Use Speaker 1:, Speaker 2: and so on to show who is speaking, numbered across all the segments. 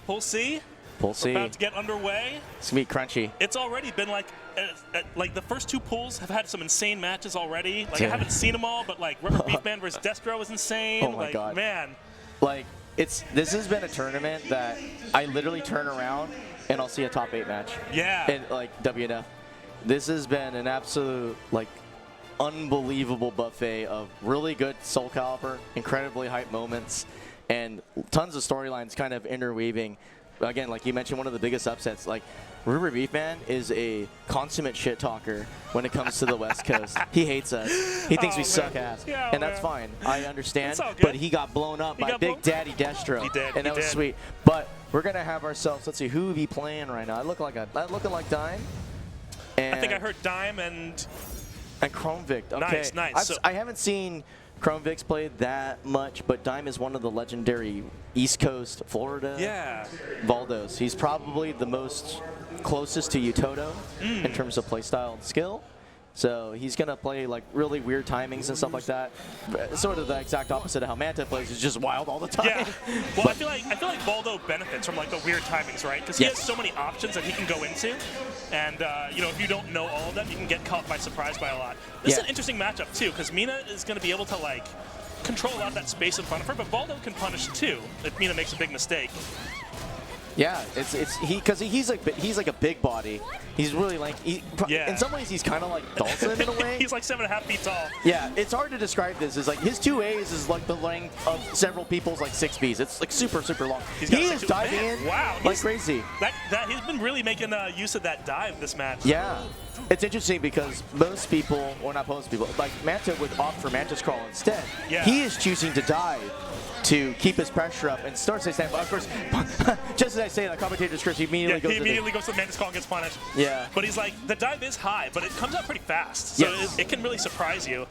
Speaker 1: Pool C.
Speaker 2: Pool C.
Speaker 1: About to get underway.
Speaker 2: It's gonna be crunchy.
Speaker 1: It's already been like the first 2 pools have had some insane matches already. Like I haven't seen them all, but like Rubber Beef Man versus Destro was insane.
Speaker 2: Oh my God.
Speaker 1: Man.
Speaker 2: Like this has been a tournament that I literally turn around and I'll see a top 8 match.
Speaker 1: Yeah.
Speaker 2: And like WNF. This has been an absolute like unbelievable buffet of really good Soulcalibur, incredibly hype moments, and tons of storylines kind of interweaving. Again, like you mentioned, one of the biggest upsets, like Rubber Beef Man is a consummate shit talker when it comes to the West Coast. He hates us. He thinks we suck ass.
Speaker 1: Yeah,
Speaker 2: and that's fine. I understand. But he got blown up by Big Daddy Destro.
Speaker 1: He did.
Speaker 2: And that was sweet. But we're going to have ourselves, let's see, who are we playing right now? I look like looking like Dime. And
Speaker 1: I think I heard Dime and
Speaker 2: CHRONVICT. Okay.
Speaker 1: Nice.
Speaker 2: I haven't seen CHRONVICT play that much, but Dime is one of the legendary East Coast Florida Valdos. He's probably the most closest to Utoto in terms of playstyle and skill. So he's going to play like really weird timings and stuff like that. Sort of the exact opposite of how Manta plays. He's just wild all the time.
Speaker 1: Yeah. Well, I feel like Baldo benefits from like the weird timings, right? Because he has so many options that he can go into. And, you know, if you don't know all of them, you can get caught by surprise by a lot. This is an interesting matchup, too, because Mina is going to be able to, like, control a lot of that space in front of her, but Baldo can punish, too, if Mina makes a big mistake.
Speaker 2: Yeah, because he's like a big body. He's really like in some ways he's kind of like Dalton in a way.
Speaker 1: He's like 7.5 feet tall.
Speaker 2: Yeah, it's hard to describe this. It's like his 2As is like the length of several people's like 6Bs. It's like super long. He is diving in like crazy.
Speaker 1: He's been really making use of that dive this match.
Speaker 2: Yeah. It's interesting because most people, or not most people, like Manta would opt for Mantis Crawl instead.
Speaker 1: Yeah.
Speaker 2: He is choosing to dive to keep his pressure up and starts to stand. But of course, just as I say, the commentator script, he immediately
Speaker 1: goes to the Mantis Crawl and gets punished.
Speaker 2: Yeah.
Speaker 1: But he's like, the dive is high, but it comes up pretty fast. So it can really surprise you.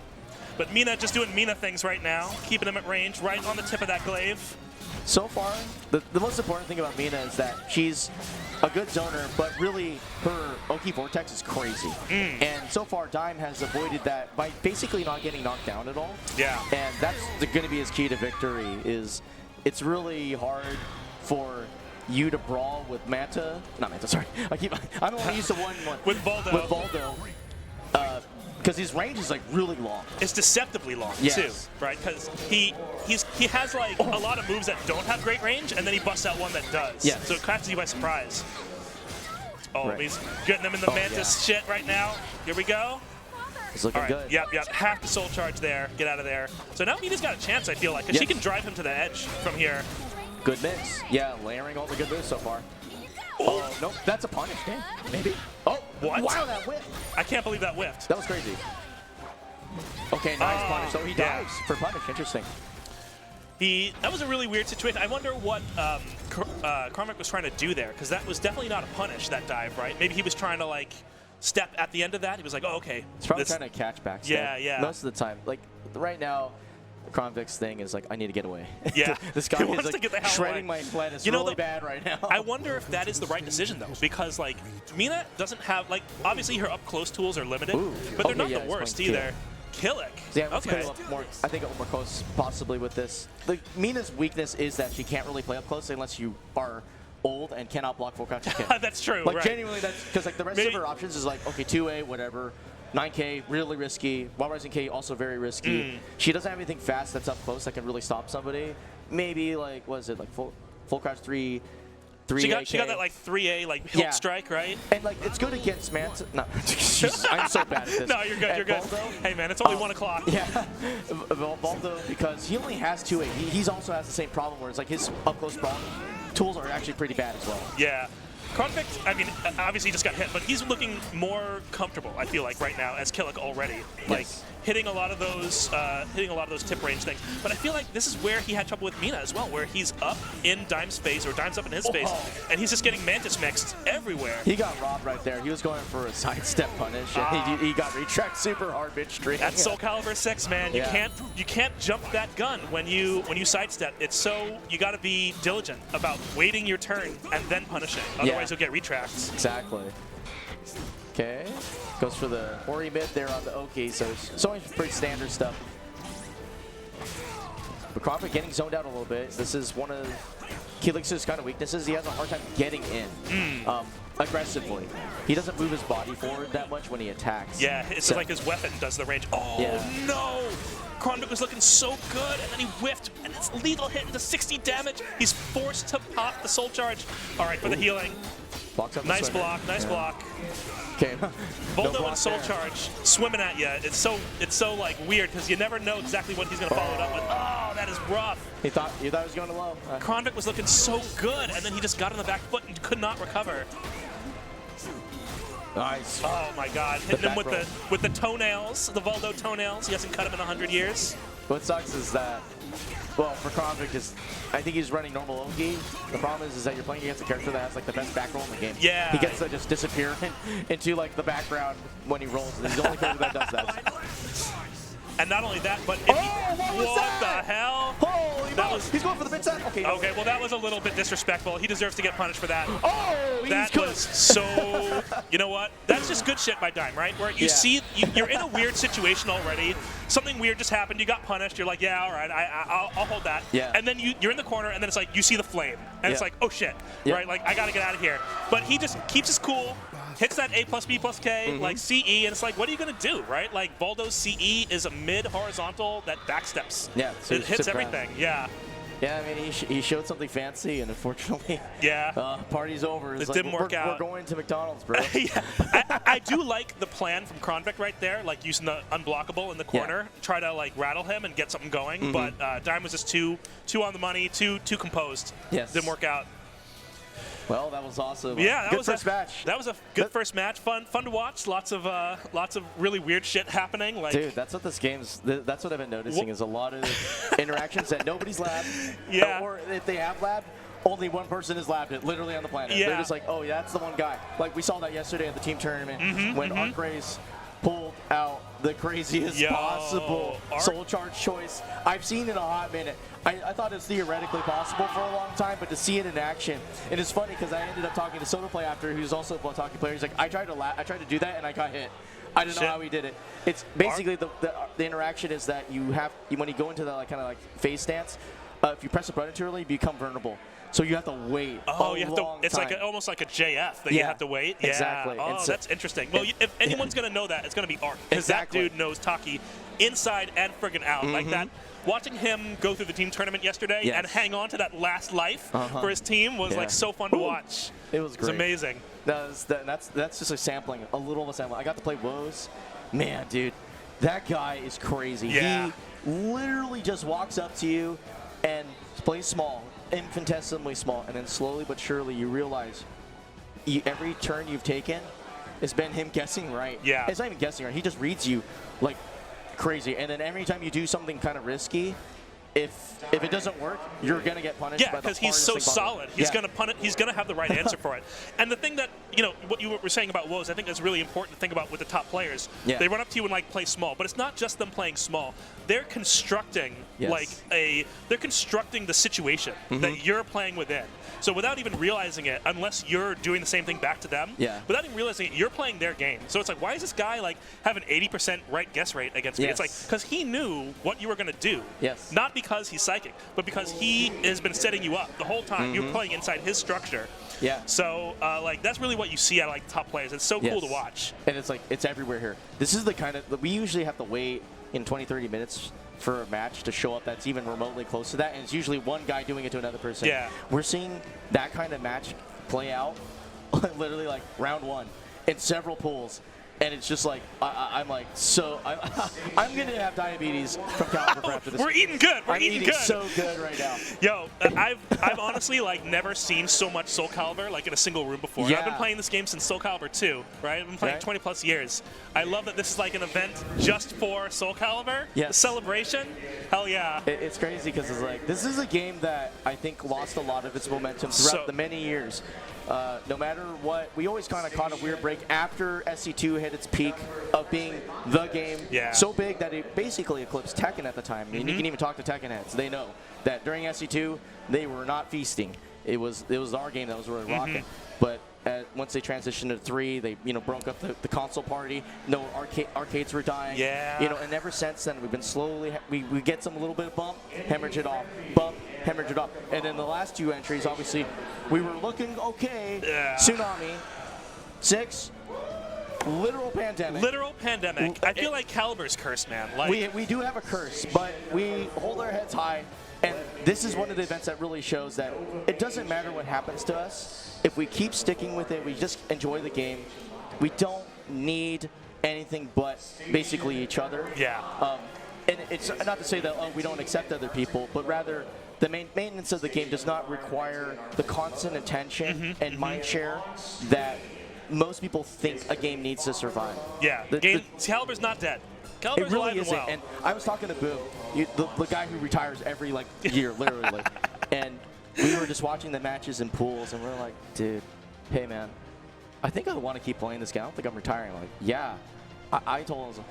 Speaker 1: But Mina just doing Mina things right now, keeping him at range, right on the tip of that glaive.
Speaker 2: So far, the most important thing about Mina is that she's a good zoner, but really her Oki Vortex is crazy. And so far, Dime has avoided that by basically not getting knocked down at all.
Speaker 1: Yeah.
Speaker 2: And that's going to be his key to victory. It's really hard for you to brawl with Manta. Not Manta, sorry. I'm only used to one.
Speaker 1: With Baldo.
Speaker 2: With Baldo. Because his range is like really long.
Speaker 1: It's deceptively long too, right? Because he has like a lot of moves that don't have great range, and then he busts out one that does.
Speaker 2: Yeah.
Speaker 1: So it catches you by surprise. Oh, he's getting them in the Mantis shit right now. Here we go.
Speaker 2: It's looking good.
Speaker 1: Yep. Half the soul charge there. Get out of there. So now Mina's got a chance, I feel like, because she can drive him to the edge from here.
Speaker 2: Good mix. Yeah, layering all the good moves so far. Oh, nope, that's a punish, damn. Maybe. Oh,
Speaker 1: what?
Speaker 2: Wow, that whiffed.
Speaker 1: I can't believe that whiffed.
Speaker 2: That was crazy. Okay, nice punish. So he dives for punish. Interesting.
Speaker 1: That was a really weird situation. I wonder what CHRONVICT was trying to do there, because that was definitely not a punish, that dive, right? Maybe he was trying to, like, step at the end of that. He was like, oh, okay.
Speaker 2: He's probably trying to catch back.
Speaker 1: Yeah.
Speaker 2: Most of the time. Like, right now, CHRONVICT's thing is like, I need to get away.
Speaker 1: Yeah.
Speaker 2: This guy is like shredding my flat. It's really bad right now.
Speaker 1: I wonder if that is the right decision, though, because, like, Mina doesn't have, like, obviously her up-close tools are limited, but they're not the worst either. Killick.
Speaker 2: Yeah, okay. I think a little more close possibly with this. Mina's weakness is that she can't really play up close unless you are old and cannot block full crouch kick.
Speaker 1: That's true,
Speaker 2: like, genuinely, that's because like the rest of her options is like, okay, 2A, whatever. 9K, really risky. While Rising K, also very risky. She doesn't have anything fast that's up close that can really stop somebody. Maybe like, what is it, like full crouch 3
Speaker 1: she got that like 3A like hilt strike, right?
Speaker 2: And like it's good against Manta. No, I'm so bad at this.
Speaker 1: No, you're good. You're good.
Speaker 2: Baldo,
Speaker 1: hey man, it's only 1 o'clock.
Speaker 2: Yeah, Baldo, because he only has 2A. He also has the same problem where it's like his up close brawling tools are actually pretty bad as well.
Speaker 1: Yeah. CHRONVICT, I mean, obviously just got hit, but he's looking more comfortable, I feel like, right now as Killick already. Like, hitting a lot of those tip range things. But I feel like this is where he had trouble with Mina as well, where he's up in Dime's face, or Dime's up in his face, and he's just getting Mantis mixed everywhere.
Speaker 2: He got robbed right there. He was going for a sidestep punish, and he got retracked super hard midstream.
Speaker 1: That's Soulcalibur 6, man. You can't jump that gun when you sidestep. It's so you got to be diligent about waiting your turn and then punishing. Otherwise, you'll get retracts.
Speaker 2: Exactly. Okay. Goes for the Ori mid there on the Oki, so it's always pretty standard stuff. But CHRONVICT getting zoned out a little bit. This is one of Keelix's kind of weaknesses, he has a hard time getting in aggressively. He doesn't move his body forward that much when he attacks.
Speaker 1: Yeah, it's like his weapon does the range. Oh, no! CHRONVICT was looking so good, and then he whiffed, and it's lethal hit into 60 damage. He's forced to pop the Soul Charge. All right, for the healing. Nice block, nice block.
Speaker 2: Okay.
Speaker 1: Voldo and Soul Charge swimming at you. It's so like weird because you never know exactly what he's gonna follow it up with. Oh, that is rough.
Speaker 2: You thought he was going to low.
Speaker 1: CHRONVICT was looking so good, and then he just got on the back foot and could not recover.
Speaker 2: Nice.
Speaker 1: Oh my God! Hitting him with the toenails, the Voldo toenails. He hasn't cut him in 100 years.
Speaker 2: What sucks is that, well, for CHRONVICT, is I think he's running normal Ogi. The problem is that you're playing against a character that has like the best back roll in the game.
Speaker 1: Yeah.
Speaker 2: He gets to just disappear into like the background when he rolls. And he's the only character that does that.
Speaker 1: And not only that, but what the hell?
Speaker 2: Holy moly! He's going for the mid set. Okay.
Speaker 1: Okay, well that was a little bit disrespectful. He deserves to get punished for that.
Speaker 2: Oh,
Speaker 1: that was so. You know what? That's just good shit by Dime, right? Where you see you're in a weird situation already. Something weird just happened. You got punished. You're like, yeah, all right, I'll hold that.
Speaker 2: Yeah.
Speaker 1: And then you're in the corner, and then it's like you see the flame, and it's like, oh shit, right? Like I gotta get out of here. But he just keeps his cool. Hits that A plus B plus K, like CE, and it's like, what are you going to do, right? Like, Voldo's CE is a mid-horizontal that backsteps.
Speaker 2: Yeah.
Speaker 1: It hits everything, yeah.
Speaker 2: Yeah, I mean, he showed something fancy, and unfortunately, party's over.
Speaker 1: It didn't work out.
Speaker 2: We're going to McDonald's, bro.
Speaker 1: Yeah. I do like the plan from CHRONVICT right there, like using the unblockable in the corner, try to like rattle him and get something going, but Dime was just too on the money, too composed.
Speaker 2: Yes.
Speaker 1: Didn't work out.
Speaker 2: Well, that was awesome.
Speaker 1: Yeah, that
Speaker 2: good
Speaker 1: was
Speaker 2: first match.
Speaker 1: That was a good first match. Fun to watch. Lots of really weird shit happening. Like,
Speaker 2: dude, that's what this game's. That's what I've been noticing is a lot of interactions that nobody's labbed.
Speaker 1: Yeah.
Speaker 2: Or if they have labbed, only one person has labbed it, literally on the planet.
Speaker 1: Yeah.
Speaker 2: They're just like, oh yeah, that's the one guy. Like we saw that yesterday at the team tournament when Arcraze pulled out the craziest possible Soul Charge choice I've seen in a hot minute. I thought it was theoretically possible for a long time, but to see it in action, and it's funny because I ended up talking to SodaPlay after, who's also a Blotaki player. He's like, I tried to do that and I got hit. I don't know how he did it. It's basically the interaction is that when you go into the kind of like phase stance, if you press a button too early, you become vulnerable. So you have to wait.
Speaker 1: Oh, you have to. It's like almost like a JF that you have to wait. Yeah.
Speaker 2: Exactly.
Speaker 1: Oh, that's interesting. Well, if anyone's gonna know that, it's gonna be Arc, because that dude knows Taki inside and friggin' out like that. Watching him go through the team tournament yesterday and hang on to that last life for his team was like so fun to watch.
Speaker 2: It was great.
Speaker 1: It was amazing.
Speaker 2: That's just a sampling, a little of a sampling. I got to play Woes. Man, dude, that guy is crazy.
Speaker 1: Yeah.
Speaker 2: He literally just walks up to you and plays small, infinitesimally small, and then slowly but surely you realize every turn you've taken has been him guessing right.
Speaker 1: Yeah.
Speaker 2: It's not even guessing right. He just reads you like crazy, and then every time you do something kind of risky, if it doesn't work, you're gonna get punished.
Speaker 1: Yeah, because he's so solid. He's gonna punish. He's gonna have the right answer for it. And the thing that what you were saying about Woes, I think is really important to think about with the top players.
Speaker 2: Yeah.
Speaker 1: They run up to you and like play small, but it's not just them playing small. They're constructing they're constructing the situation that you're playing within. So without even realizing it, unless you're doing the same thing back to them, without even realizing it, you're playing their game. So it's like, why is this guy like have an 80% right guess rate against me? It's like, because he knew what you were going to do.
Speaker 2: Yes.
Speaker 1: Not because he's psychic, but because he has been setting you up the whole time. You're playing inside his structure.
Speaker 2: Yeah.
Speaker 1: So like that's really what you see out of like top players. It's so cool to watch.
Speaker 2: And it's like it's everywhere here. This is the kind of we usually have to wait in 20-30 minutes for a match to show up that's even remotely close to that, and it's usually one guy doing it to another person.
Speaker 1: Yeah.
Speaker 2: We're seeing that kind of match play out literally like round one in several pools. And it's just like, I'm like, I'm going to have diabetes from Caliber after this.
Speaker 1: We're eating good. We're
Speaker 2: eating
Speaker 1: good.
Speaker 2: so good right now.
Speaker 1: Yo, I've honestly like never seen so much Soulcalibur like in a single room before.
Speaker 2: Yeah.
Speaker 1: I've been playing this game since Soulcalibur 2, right? I've been playing 20 plus years. I love that this is like an event just for Soulcalibur.
Speaker 2: Yes.
Speaker 1: A celebration. Hell yeah.
Speaker 2: It's crazy because it's like, this is a game that I think lost a lot of its momentum throughout the many years. No matter what, we always kind of caught a weird break after SC2 hit its peak of being the game so big that it basically eclipsed Tekken at the time. And you can even talk to Tekken heads. They know that during SC2, they were not feasting. It was our game that was really rocking. But once they transitioned to 3, they broke up the console party. No arcades were dying.
Speaker 1: Yeah.
Speaker 2: And ever since then we've been slowly we get some little bit of bump, hemorrhage it off, bump, hemorrhage it off. And then the last 2 entries, obviously, we were looking okay.
Speaker 1: Yeah.
Speaker 2: Tsunami, 6, literal pandemic.
Speaker 1: Literal pandemic. I feel like Calibur's cursed, man. Like,
Speaker 2: We do have a curse, but we hold our heads high. And this is one of the events that really shows that it doesn't matter what happens to us. If we keep sticking with it, we just enjoy the game. We don't need anything but basically each other.
Speaker 1: Yeah.
Speaker 2: And it's not to say that we don't accept other people, but rather the maintenance of the game does not require the constant attention and mind share that most people think a game needs to survive.
Speaker 1: Yeah. Calibur's not dead. Calibur's
Speaker 2: it really
Speaker 1: alive and
Speaker 2: isn't.
Speaker 1: well.
Speaker 2: And I was talking to Boo, the guy who retires every year, literally. And we were just watching the matches in pools, and we're like, dude, hey man, I think I want to keep playing this game. I don't think I'm retiring. I'm like, yeah. I told him,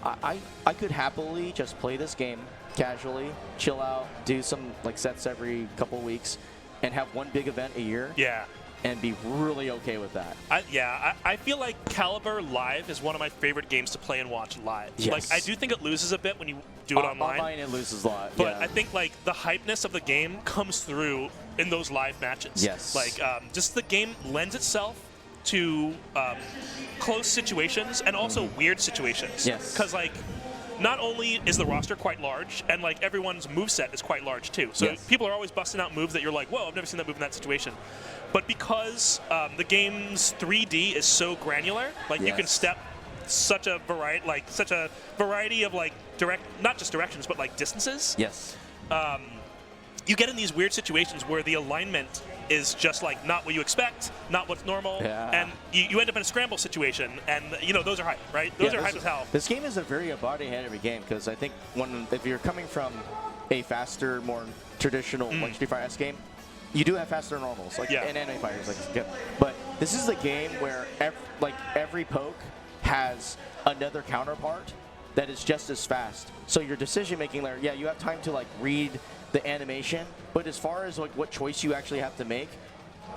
Speaker 2: I could happily just play this game casually, chill out, do some sets every couple weeks, and have one big event a year.
Speaker 1: Yeah.
Speaker 2: And be really okay with that.
Speaker 1: I feel like Calibur Live is one of my favorite games to play and watch live.
Speaker 2: Yes.
Speaker 1: Like, I do think it loses a bit when you do it online.
Speaker 2: Online it loses a lot.
Speaker 1: But
Speaker 2: yeah.
Speaker 1: I think the hypeness of the game comes through in those live matches.
Speaker 2: Yes.
Speaker 1: Like just the game lends itself to close situations and also weird situations.
Speaker 2: Yes.
Speaker 1: Because not only is the roster quite large, and everyone's moveset is quite large too. So
Speaker 2: Yes.
Speaker 1: people are always busting out moves that you're like, whoa, I've never seen that move in that situation. But because the game's 3D is so granular, you can step such a variety of not just directions, but distances.
Speaker 2: Yes.
Speaker 1: You get in these weird situations where the alignment is just not what you expect, not what's normal, and you end up in a scramble situation, and those are hype, right? Those are hype as hell.
Speaker 2: This game is a very body-heavy game because I think if you're coming from a faster, more traditional Street Fighter S game, you do have faster normals, in anime fighters, but this is a game where every poke has another counterpart that is just as fast. So your decision-making layer, you have time to read the animation, but as far as what choice you actually have to make,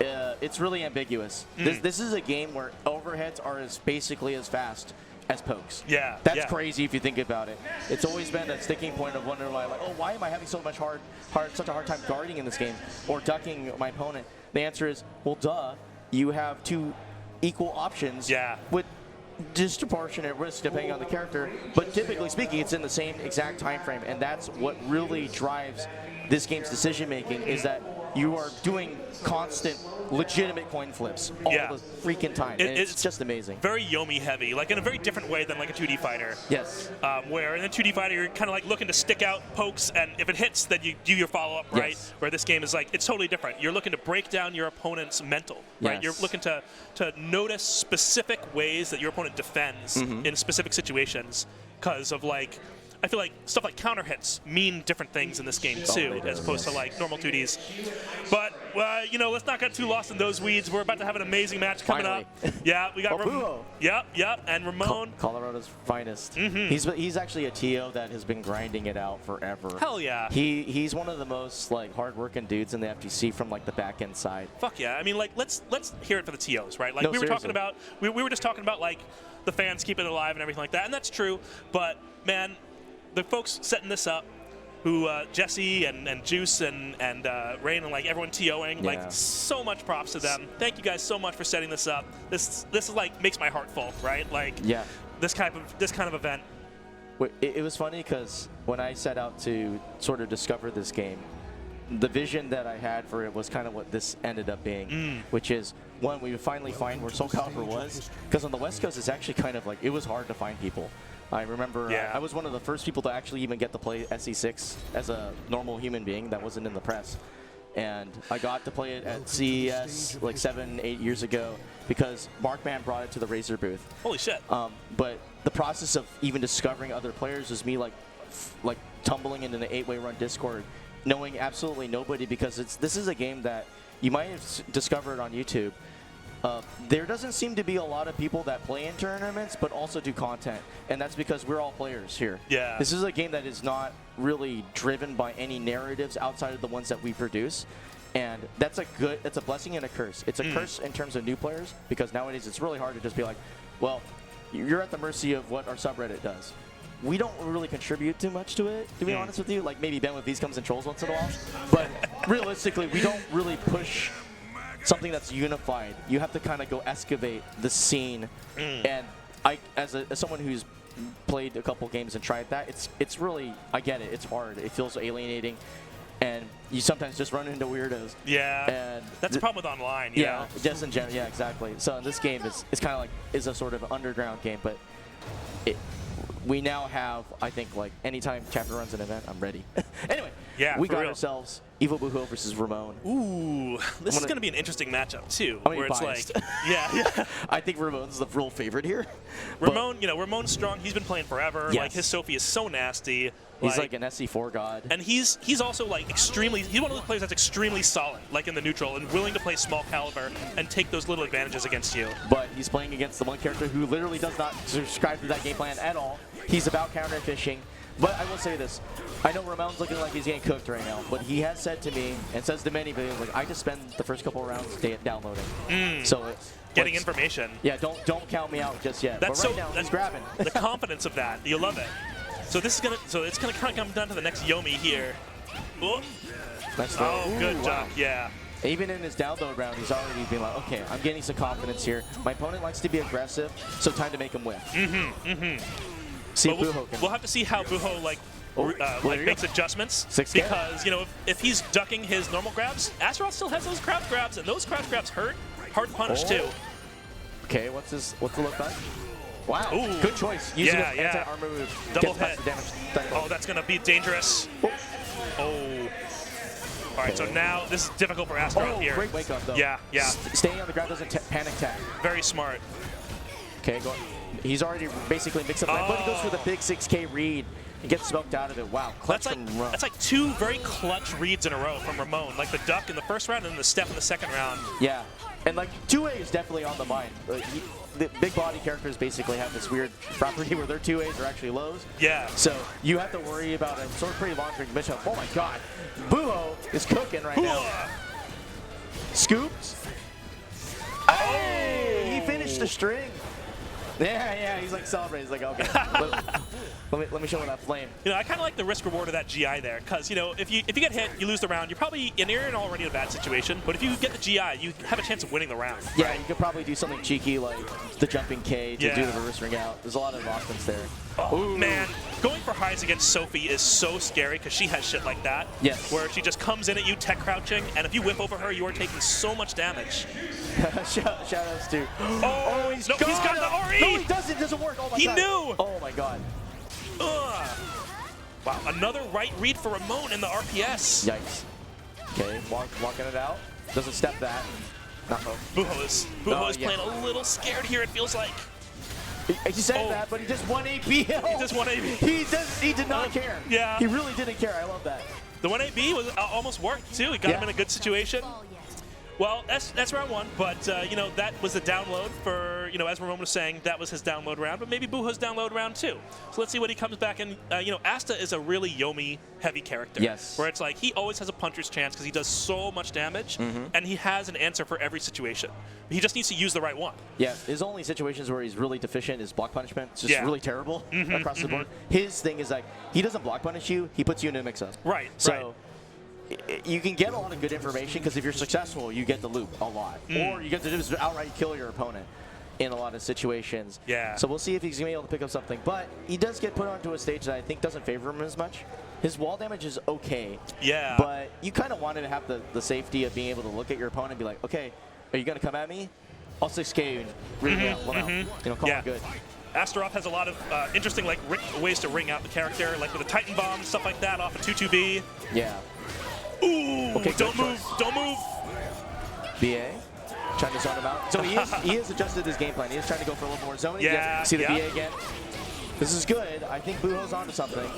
Speaker 2: it's really ambiguous. This is a game where overheads are basically as fast as pokes.
Speaker 1: Yeah.
Speaker 2: That's crazy if you think about it. It's always been a sticking point of wondering oh, why am I having such a hard time guarding in this game or ducking my opponent? The answer is, well, duh. You have 2 equal options with disproportionate risk depending on the character, but typically speaking, it's in the same exact time frame, and that's what really drives this game's decision making, is that you are doing constant, legitimate coin flips all the freaking time. It's just amazing.
Speaker 1: Very Yomi heavy, in a very different way than a 2D fighter.
Speaker 2: Yes.
Speaker 1: Where in a 2D fighter, you're kind of looking to stick out pokes, and if it hits, then you do your follow-up, right?
Speaker 2: Yes.
Speaker 1: Where this game is it's totally different. You're looking to break down your opponent's mental, right?
Speaker 2: Yes.
Speaker 1: You're looking to notice specific ways that your opponent defends in specific situations because of I feel like stuff like counter hits mean different things in this game too, as opposed to normal 2Ds. But let's not get too lost in those weeds. We're about to have an amazing match coming up. Yeah, we got
Speaker 2: EVILBUHO.
Speaker 1: Yep, and Ramon.
Speaker 2: Colorado's finest. He's actually a TO that has been grinding it out forever.
Speaker 1: Hell yeah.
Speaker 2: He's one of the most hard-working dudes in the FGC from the back end side.
Speaker 1: Fuck yeah. I mean, let's hear it for the TOs, right?
Speaker 2: No,
Speaker 1: we were talking about we were just talking about the fans keeping it alive and everything like that, and that's true. But man, the folks setting this up, who Jesse and Juice and Rain and everyone TOing, so much props to them. Thank you guys so much for setting this up. This is makes my heart full, right? This kind of event.
Speaker 2: It was funny because when I set out to sort of discover this game, the vision that I had for it was kind of what this ended up being, which is, one, we would finally find where Soulcalibur was, because on the West Coast it's actually kind of it was hard to find people. I remember I was one of the first people to actually even get to play SE6 as a normal human being that wasn't in the press. And I got to play it at CES 7-8 years ago because Markman brought it to the Razer booth.
Speaker 1: Holy shit.
Speaker 2: But the process of even discovering other players was me tumbling into an 8-way run Discord, knowing absolutely nobody, because this is a game that you might have discovered on YouTube. There doesn't seem to be a lot of people that play in tournaments but also do content, and that's because we're all players here.
Speaker 1: Yeah.
Speaker 2: This is a game that is not really driven by any narratives outside of the ones that we produce, and that's a blessing and a curse. It's a curse in terms of new players, because nowadays it's really hard to just be well, you're at the mercy of what our subreddit does. we don't really contribute too much to it, to be honest with you. Like maybe Ben with these comes and trolls once in a while. But realistically, we don't really push something that's unified. You have to kind of go excavate the scene. And I, as someone who's played a couple games and tried that, it's really, I get it. It's hard. It feels alienating. And you sometimes just run into weirdos.
Speaker 1: Yeah,
Speaker 2: and
Speaker 1: that's the problem with online.
Speaker 2: Yeah, just in general. Yeah, exactly. So in this game, it's kind of like is a sort of underground game, but we now have, I think, like anytime Chapter runs an event, I'm ready. Anyway,
Speaker 1: yeah,
Speaker 2: we got ourselves EVILBUHO versus Ramon.
Speaker 1: Ooh, this is going to be an interesting matchup too.
Speaker 2: I'm
Speaker 1: where it's
Speaker 2: biased.
Speaker 1: like, yeah.
Speaker 2: I think Ramon's the real favorite here.
Speaker 1: Ramon, Ramon's strong. He's been playing forever.
Speaker 2: Yes.
Speaker 1: Like his Sophie is so nasty.
Speaker 2: He's like an SC4 god.
Speaker 1: And he's also like extremely, he's one of those players that's extremely solid, like in the neutral, and willing to play small caliber and take those little advantages against you.
Speaker 2: But he's playing against the one character who literally does not subscribe to that game plan at all. He's about counter fishing. But I will say this, I know Ramon's looking like he's getting cooked right now, but he has said to me, and says to many players, like, I just spend the first couple of rounds downloading. So
Speaker 1: getting information.
Speaker 2: Yeah, don't count me out just yet.
Speaker 1: That's
Speaker 2: but right now, he's grabbing.
Speaker 1: The confidence of that, you love it. So it's gonna kind of come down to the next Yomi here. Oh, good job, yeah.
Speaker 2: Even in his download round, he's already been like, okay, I'm getting some confidence here. My opponent likes to be aggressive, so time to make him whiff. See if Buho can.
Speaker 1: We'll have to see how Buho makes adjustments.
Speaker 2: 6K.
Speaker 1: Because if he's ducking his normal grabs, Astaroth still has those crouch grabs, and those crouch grabs hurt. Hard punish too.
Speaker 2: Okay, what's the look like? Wow,
Speaker 1: Ooh.
Speaker 2: good choice. Using his anti-armor move.
Speaker 1: Double hit. Oh, that's going to be dangerous. Oh. All right, so now this is difficult for Astaroth here.
Speaker 2: Great wake up, though.
Speaker 1: Yeah.
Speaker 2: Staying on the ground doesn't panic tag.
Speaker 1: Very smart.
Speaker 2: Okay, he's already basically mixed up that, but he goes for the big 6K read and gets smoked out of it. Wow, clutch from Ramon.
Speaker 1: That's like two very clutch reads in a row from Ramon, like the duck in the first round and then the step in the second round.
Speaker 2: Yeah, and like 2A is definitely on the mind. The big body characters basically have this weird property where their 2As are actually lows.
Speaker 1: Yeah.
Speaker 2: So you have to worry about a sort of pretty long-range mismatch. Oh my God, Buho is cooking right now. Scoops. Hey, he finished the string. Yeah, he's like celebrating. He's like, okay, let me show him that flame.
Speaker 1: I kind of like the risk reward of that GI there, because if you get hit, you lose the round. You're already in a bad situation. But if you get the GI, you have a chance of winning the round.
Speaker 2: Yeah,
Speaker 1: right?
Speaker 2: You could probably do something cheeky like the jumping K to do the reverse ring out. There's a lot of options there.
Speaker 1: Oh man, going for highs against Sophie is so scary because she has shit like that.
Speaker 2: Yes.
Speaker 1: Where she just comes in at you, tech crouching, and if you whip over her, you are taking so much damage.
Speaker 2: Shout outs to.
Speaker 1: He's got the RE.
Speaker 2: No, he doesn't. It doesn't work. Oh my God.
Speaker 1: He knew.
Speaker 2: Oh my God.
Speaker 1: Wow, another right read for Ramon in the RPS.
Speaker 2: Yikes. Okay, walking it out. Doesn't step that.
Speaker 1: Buho is playing a little scared here, it feels like.
Speaker 2: He said that, but he just won AP. He
Speaker 1: just won AP.
Speaker 2: He did not care.
Speaker 1: Yeah.
Speaker 2: He really didn't care. I love that.
Speaker 1: The 1AB was almost worked too. He got him in a good situation. Well, that's round one, but that was the download for, as Ramon was saying, that was his download round, but maybe Buho's download round too. So let's see what he comes back in. Asta is a really Yomi heavy character.
Speaker 2: Yes.
Speaker 1: Where it's like he always has a puncher's chance because he does so much damage, and he has an answer for every situation. He just needs to use the right one.
Speaker 2: Yeah, his only situations where he's really deficient is block punishment. It's just really terrible across the board. His thing is like, he doesn't block punish you, he puts you in a mix-up.
Speaker 1: Right,
Speaker 2: So you can get a lot of good information because if you're successful, you get the loop a lot. Or you get to just outright kill your opponent in a lot of situations.
Speaker 1: Yeah.
Speaker 2: So we'll see if he's going to be able to pick up something. But he does get put onto a stage that I think doesn't favor him as much. His wall damage is okay.
Speaker 1: Yeah.
Speaker 2: But you kind of wanted to have the safety of being able to look at your opponent and be like, okay, are you going to come at me? I'll 6K you and ring me out. Call it good.
Speaker 1: Astaroth has a lot of interesting ways to ring out the character, like with a Titan Bomb, stuff like that off a 2-2B.
Speaker 2: Yeah.
Speaker 1: Ooh,
Speaker 2: okay,
Speaker 1: don't move.
Speaker 2: BA, trying to zone him out. So he has adjusted his game plan. He is trying to go for a little more zoning.
Speaker 1: Yeah.
Speaker 2: See the BA again? This is good. I think Buho's onto something.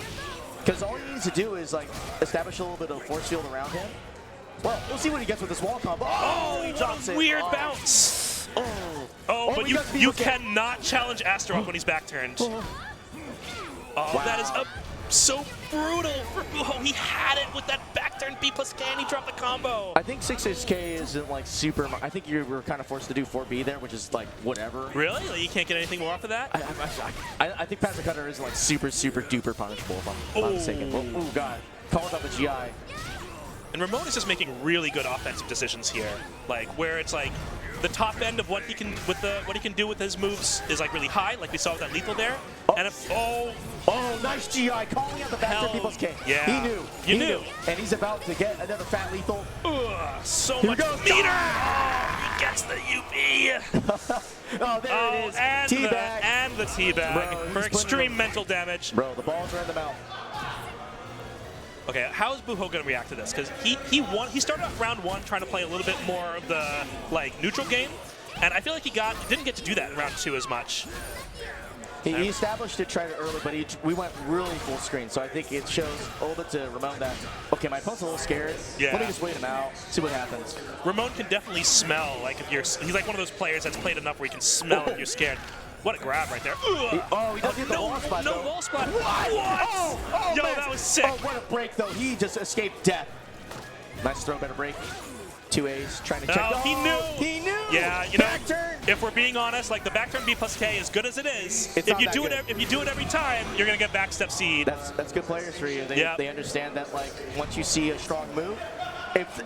Speaker 2: Because all he needs to do is like establish a little bit of force field around him. Well, we'll see what he gets with this wall combo. Oh, he drops it.
Speaker 1: Weird bounce. But you cannot challenge Astaroth when he's back turned.
Speaker 2: Wow.
Speaker 1: That is a so brutal for Buho. He had it with that back turn B plus K, and he dropped the combo.
Speaker 2: I think 6K isn't like super. I think you were kind of forced to do 4B there, which is like whatever.
Speaker 1: Really? Like, you can't get anything more off of that?
Speaker 2: I think Passive Cutter isn't like super duper punishable if I'm not mistaken. Oh god, calls out the GI.
Speaker 1: And Ramon is just making really good offensive decisions here, like where it's like the top end of what he can what he can do with his moves is like really high, like we saw with that lethal there.
Speaker 2: Oh.
Speaker 1: And if
Speaker 2: Nice GI calling out the back turn B plus K.
Speaker 1: Yeah,
Speaker 2: he knew.
Speaker 1: You knew.
Speaker 2: And he's about to get another fat lethal.
Speaker 1: So
Speaker 2: Here
Speaker 1: much
Speaker 2: goes
Speaker 1: meter. Oh, he gets the UP.
Speaker 2: Oh, there it is. Teabag.
Speaker 1: And the teabag for extreme mental damage.
Speaker 2: Bro, the balls are in the mouth.
Speaker 1: Okay, how is Buho going to react to this? Because he started off round 1 trying to play a little bit more of the like neutral game, and I feel like he didn't get to do that in round 2 as much.
Speaker 2: He established it, tried it early, but we went really full screen. So I think it shows a little bit to Ramon that, okay, my opponent's a little scared.
Speaker 1: Yeah.
Speaker 2: Let me just wait him out, see what happens.
Speaker 1: Ramon can definitely smell, like if he's like one of those players that's played enough where he can smell if you're scared. What a grab right there.
Speaker 2: He doesn't get the wall spot,
Speaker 1: no
Speaker 2: though.
Speaker 1: wall spot.
Speaker 2: What? Oh,
Speaker 1: Yo,
Speaker 2: man.
Speaker 1: that was sick.
Speaker 2: Oh, what a break, though. He just escaped death. Nice throw, better break. 2 A's, trying to check.
Speaker 1: Oh, he knew.
Speaker 2: He knew.
Speaker 1: Yeah, you know,
Speaker 2: back turn.
Speaker 1: If we're being honest, like the back turn B plus K, as good as it is,
Speaker 2: It's
Speaker 1: if you do
Speaker 2: good.
Speaker 1: it every time, you're gonna get backstep seed.
Speaker 2: That's good players for you. They understand that, like, once you see a strong move,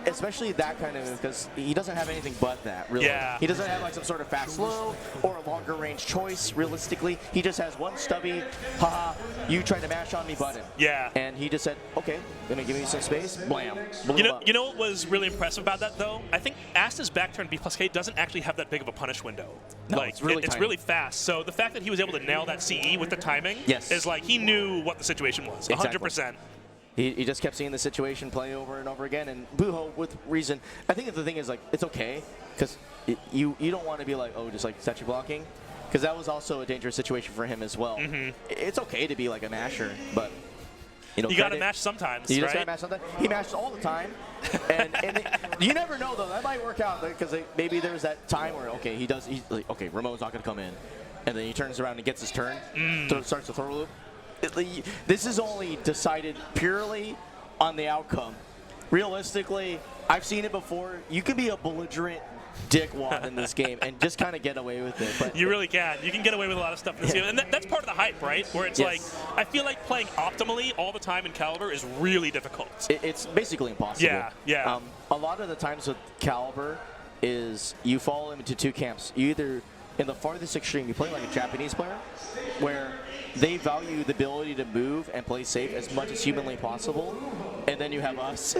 Speaker 2: especially that kind of move, because he doesn't have anything but that, really.
Speaker 1: Yeah.
Speaker 2: He doesn't have like some sort of fast slow or a longer range choice, realistically. He just has one stubby, haha, you trying to mash on me button.
Speaker 1: Yeah.
Speaker 2: And he just said, okay, gonna give me some space, blam.
Speaker 1: You know what was really impressive about that, though? I think Asta's back turn B plus K doesn't actually have that big of a punish window.
Speaker 2: No,
Speaker 1: like,
Speaker 2: it's really
Speaker 1: it's
Speaker 2: tiny.
Speaker 1: really fast. So the fact that he was able to nail that CE with the timing is like he knew what the situation was, 100%.
Speaker 2: He just kept seeing the situation play over and over again, and Buho, with reason. I think the thing is, like, it's okay, because you don't want to be like, oh, just like statue blocking, because that was also a dangerous situation for him as well. It's okay to be like a masher, but you know,
Speaker 1: you got to mash sometimes.
Speaker 2: You
Speaker 1: right?
Speaker 2: just got to mash sometimes. He mashes all the time, and you never know though. That might work out because maybe there's that time where okay, he's like, okay, Ramon's not going to come in, and then he turns around and gets his turn, so it starts to throw a loop. This is only decided purely on the outcome. Realistically, I've seen it before. You can be a belligerent dickwad in this game and just kind of get away with it. But
Speaker 1: you really can. You can get away with a lot of stuff in this game. And that's part of the hype, right? Where it's like, I feel like playing optimally all the time in Calibur is really difficult.
Speaker 2: It's basically impossible.
Speaker 1: Yeah.
Speaker 2: A lot of the times with Calibur is you fall into 2 camps. You either, in the farthest extreme, you play like a Japanese player, where they value the ability to move and play safe as much as humanly possible, and then you have us.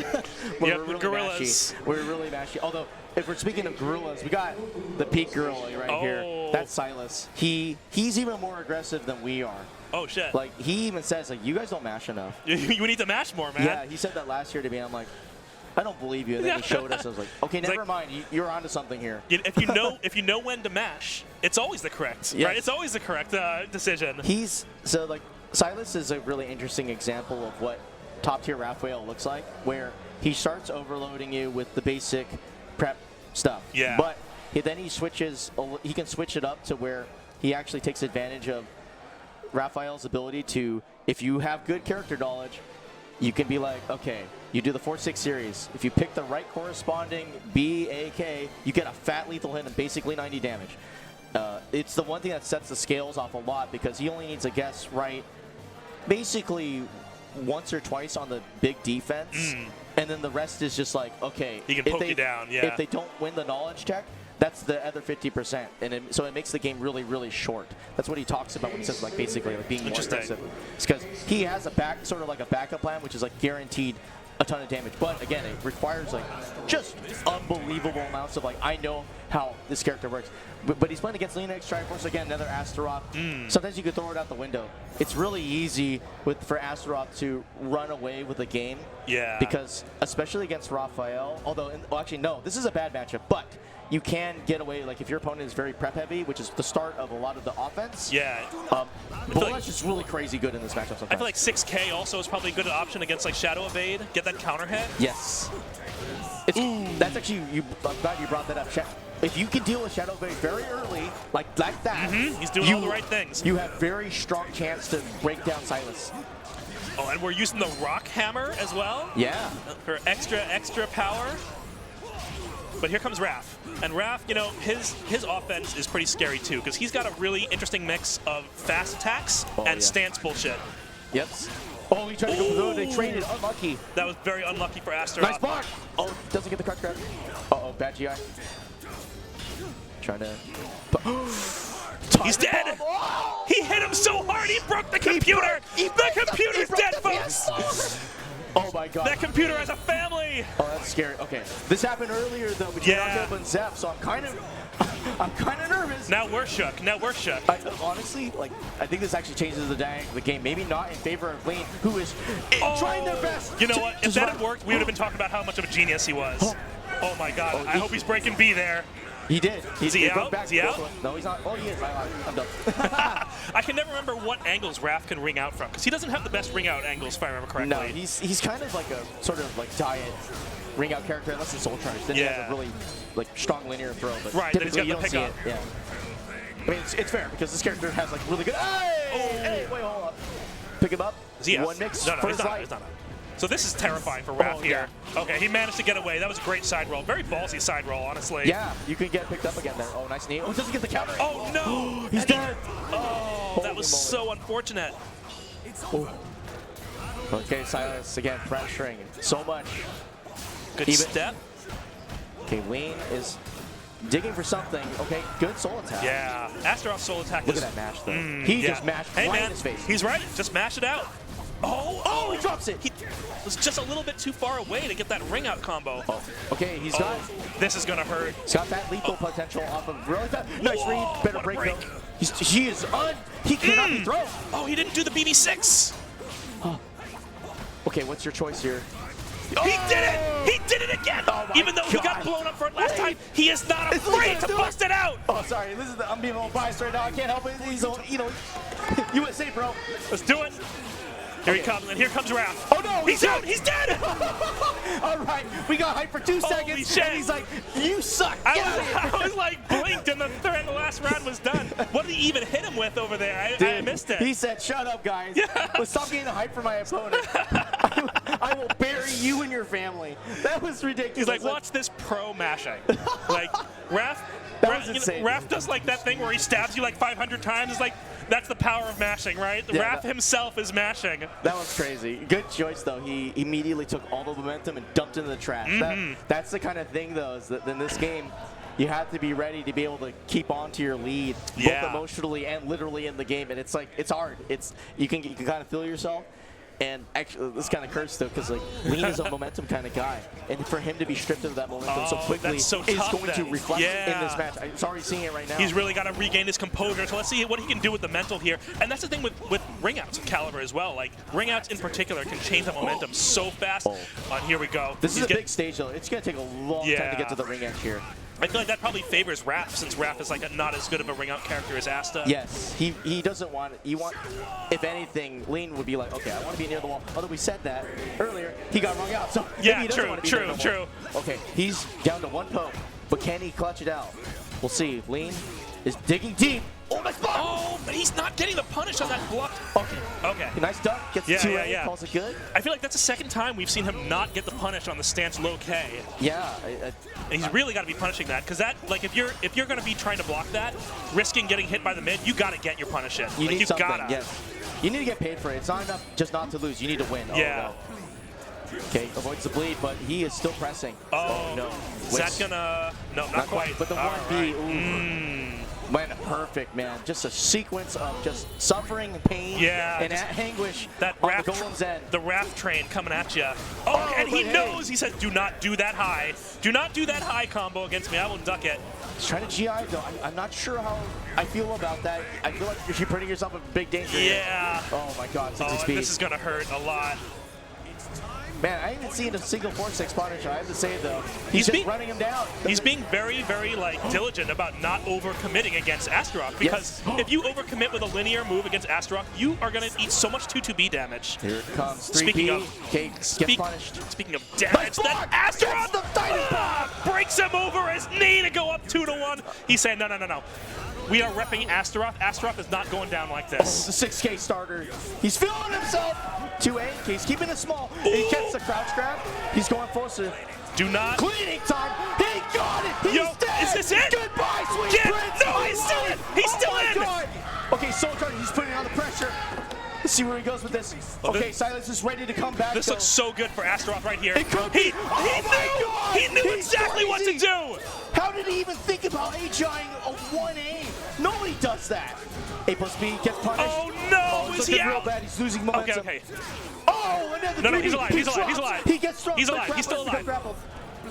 Speaker 2: We're really
Speaker 1: gorillas.
Speaker 2: mashy. We're really mashy. Although, if we're speaking of gorillas, we got the peak gorilla right here. That's SSYLUSS. He's even more aggressive than we are.
Speaker 1: Oh shit!
Speaker 2: Like he even says, like, you guys don't mash enough.
Speaker 1: You need to mash more, man.
Speaker 2: Yeah, he said that last year to me. I'm like, I don't believe you. And then he showed us. I was like, okay, never mind. You're onto something here.
Speaker 1: If you know when to mash, it's always the correct, right? It's always the correct decision.
Speaker 2: Like SSYLUSS is a really interesting example of what top tier Raphael looks like, where he starts overloading you with the basic prep stuff.
Speaker 1: Yeah.
Speaker 2: But then he switches. He can switch it up to where he actually takes advantage of Raphael's ability to, if you have good character knowledge, you can be like, okay, you do the 4-6 series. If you pick the right corresponding BAK, you get a fat lethal hit and basically 90 damage. It's the one thing that sets the scales off a lot because he only needs to guess right basically once or twice on the big defense, and then the rest is just like, okay,
Speaker 1: he can poke you down. Yeah.
Speaker 2: If they don't win the knowledge check, that's the other 50%, and so it makes the game really, really short. That's what he talks about when he says like basically like being more aggressive. It's because he has a sort of like a backup plan, which is like guaranteed a ton of damage. But again, it requires like just unbelievable amounts of like, I know how this character works. But he's playing against LEANXTRIFORCER, again, another Astaroth. Sometimes you could throw it out the window. It's really easy for Astaroth to run away with the game.
Speaker 1: Yeah.
Speaker 2: Because especially against Raphael, although, well, actually no, this is a bad matchup, but you can get away, like if your opponent is very prep heavy, which is the start of a lot of the offense.
Speaker 1: Yeah.
Speaker 2: Bullet's just really crazy good in this matchup sometimes.
Speaker 1: I feel like 6K also is probably a good option against like Shadow Evade. Get that counter hit.
Speaker 2: Yes. That's actually, I'm glad you brought that up. If you can deal with Shadow Evade very early, like that,
Speaker 1: he's doing all the right things.
Speaker 2: You have very strong chance to break down SSYLUSS.
Speaker 1: Oh, and we're using the rock hammer as well.
Speaker 2: Yeah.
Speaker 1: For extra power. But here comes Raph. And Raph, you know, his offense is pretty scary too, because he's got a really interesting mix of fast attacks and stance bullshit.
Speaker 2: Yep. Oh, he tried to go through. They traded. Unlucky.
Speaker 1: That was very unlucky for Astaroth.
Speaker 2: Nice block. Oh, doesn't get the crutch grab. Uh-oh, bad GI. Trying to...
Speaker 1: He's dead! He hit him so hard, he broke the computer! The computer's dead, folks!
Speaker 2: Oh my god.
Speaker 1: That computer has a family!
Speaker 2: Oh, that's scary. Okay. This happened earlier, though, between October and Zep, so I'm kind of nervous.
Speaker 1: Now we're shook. Now we're shook.
Speaker 2: Honestly, like, I think this actually changes the dynamic of the game. Maybe not in favor of Lean, who is trying their best.
Speaker 1: You know what? If that had worked, we would have been talking about how much of a genius he was. Oh my god. I hope he's breaking B there.
Speaker 2: He did.
Speaker 1: Is he out? Is he out?
Speaker 2: No, he's not. Oh, he is. I'm done.
Speaker 1: I can never remember what angles Raph can ring out from, because he doesn't have the best ring out angles, if I remember correctly.
Speaker 2: No, he's kind of like a sort of like diet ring out character, unless it's Soul Charge. Then he has a really like strong linear throw. But
Speaker 1: right, then he's got
Speaker 2: you
Speaker 1: the
Speaker 2: don't see
Speaker 1: pickup.
Speaker 2: it. Yeah. I mean, it's fair because this character has like really good. Hey, wait, hold up. Pick him up.
Speaker 1: Is he
Speaker 2: one mix.
Speaker 1: No, he's not. So this is terrifying for Raph here. Yeah. Okay, he managed to get away. That was a great side roll. Very ballsy side roll, honestly.
Speaker 2: Yeah, you can get picked up again there. Oh, nice knee. Oh, doesn't get the counter.
Speaker 1: Oh, no!
Speaker 2: He's dead.
Speaker 1: Oh, that was so unfortunate.
Speaker 2: Okay, SSYLUSS again pressuring so much.
Speaker 1: Good step.
Speaker 2: Okay, Lean is digging for something. Okay, good soul attack.
Speaker 1: Yeah, Astaroth's soul attack.
Speaker 2: Look at that mash, though. He just mashed right in his face.
Speaker 1: He's right. Just mash it out. Oh,
Speaker 2: he drops it.
Speaker 1: He was just a little bit too far away to get that ring out combo.
Speaker 2: Oh, okay, he's got.
Speaker 1: This is gonna hurt.
Speaker 2: He's got that lethal potential off of really fast. Nice read. Better break though. He cannot be thrown.
Speaker 1: Oh, he didn't do the BB6.
Speaker 2: Okay, what's your choice here?
Speaker 1: He did it! He did it again! Even though he got blown up for it last time, he is not afraid to bust it out!
Speaker 2: Oh, sorry. I'm being a little biased right now. I can't help it. He's, you know, USA, bro.
Speaker 1: Let's do it. Here he comes, and here comes Raph.
Speaker 2: Oh, no.
Speaker 1: He's out! He's dead!
Speaker 2: All right. We got hyped for 2 seconds.
Speaker 1: Shit.
Speaker 2: And he's like, you suck.
Speaker 1: I was like blinked, and the last round was done. What did he even hit him with over there? I missed it.
Speaker 2: He said, shut up, guys. Let's stop getting hyped for my opponent. I will bury you and your family. That was ridiculous.
Speaker 1: He's like, watch this pro mashing. Like, Raph does like that thing where he stabs you like 500 times. It's like, that's the power of mashing, right? Raph himself is mashing.
Speaker 2: That was crazy. Good choice, though. He immediately took all the momentum and dumped it in the trash. That's the kind of thing, though, is that in this game, you have to be ready to be able to keep on to your lead, both emotionally and literally in the game. And it's like, it's hard. You can kind of feel yourself. And actually, this kind of cursed though, because like Lean is a momentum kind of guy, and for him to be stripped of that momentum so quickly is going to reflect in this match. I'm already seeing it right now.
Speaker 1: He's really got to regain his composure. So let's see what he can do with the mental here. And that's the thing with ring outs of Caliber as well. Like ring outs in particular can change the momentum so fast. And here we go.
Speaker 2: This is a big stage though. It's going to take a long time to get to the ring edge here.
Speaker 1: I feel like that probably favors Raph, since Raph is like not as good of a ring out character as Asta.
Speaker 2: Yes, he doesn't want it. If anything, Lean would be like, okay, I want to be near the wall. Although we said that earlier, he got rung out. So
Speaker 1: yeah,
Speaker 2: he doesn't want to be near the wall. Okay, he's down to 1 poke, but can he clutch it out? We'll see. Lean is digging deep. Oh, nice block!
Speaker 1: Oh, but he's not getting the punish on that block. Okay.
Speaker 2: Nice duck. Gets 2A, calls it good.
Speaker 1: I feel like that's the second time we've seen him not get the punish on the stance low K.
Speaker 2: Yeah.
Speaker 1: And he's really got to be punishing that, because that, like, if you're going to be trying to block that, risking getting hit by the mid, you got to get your punish in.
Speaker 2: You need something. Yes. You need to get paid for it. It's not enough just not to lose. You need to win.
Speaker 1: Yeah.
Speaker 2: Okay, avoids the bleed, but he is still pressing. Oh no.
Speaker 1: Is that gonna? No, not quite.
Speaker 2: But the 1B. Man, perfect, man. Just a sequence of just suffering and pain and anguish on the Golem's end.
Speaker 1: The Raph train coming at you. Oh, and he knows. He said, do not do that high. Do not do that high combo against me. I will duck it.
Speaker 2: He's trying to GI, though. I'm not sure how I feel about that. I feel like you're putting yourself in big danger here. Oh, my God. 60 speed.
Speaker 1: This is going to hurt a lot.
Speaker 2: Man, I haven't seen a single 4-6 punish. I have to say, though, he's just running him down.
Speaker 1: He's being very, very diligent about not overcommitting against Astaroth, because if you overcommit with a linear move against Astaroth, you are going to eat so much 2-2B damage.
Speaker 2: Here it comes. 3P. Gets punished.
Speaker 1: Speaking of damage, that Astaroth breaks him over his knee to go up 2-1. He's saying, no, no, no, no. We are repping Astaroth. Astaroth is not going down like this.
Speaker 2: The 6K starter. He's feeling himself. 2A. He's keeping it small. He gets the crouch grab. He's going forcer.
Speaker 1: Do not.
Speaker 2: Cleaning time. He got it. He's dead.
Speaker 1: Is this it?
Speaker 2: Goodbye, sweet prince.
Speaker 1: No, he's still in. He's still in.
Speaker 2: God. Okay, Soulcalibur, he's putting on the pressure. Let's see where he goes with this. Okay, SSYLUSS is ready to come back.
Speaker 1: This looks so good for Astaroth right here.
Speaker 2: It could be.
Speaker 1: He knew exactly what to do.
Speaker 2: How did he even think about HIing a 1A? Nobody does that. A+B gets punished.
Speaker 1: Oh no, is he
Speaker 2: real
Speaker 1: out?
Speaker 2: bad. He's losing momentum.
Speaker 1: Okay, okay.
Speaker 2: Oh, another
Speaker 1: No, no,
Speaker 2: 3D.
Speaker 1: he's alive. He's alive. He's alive.
Speaker 2: He gets struck.
Speaker 1: He's alive. He's still alive.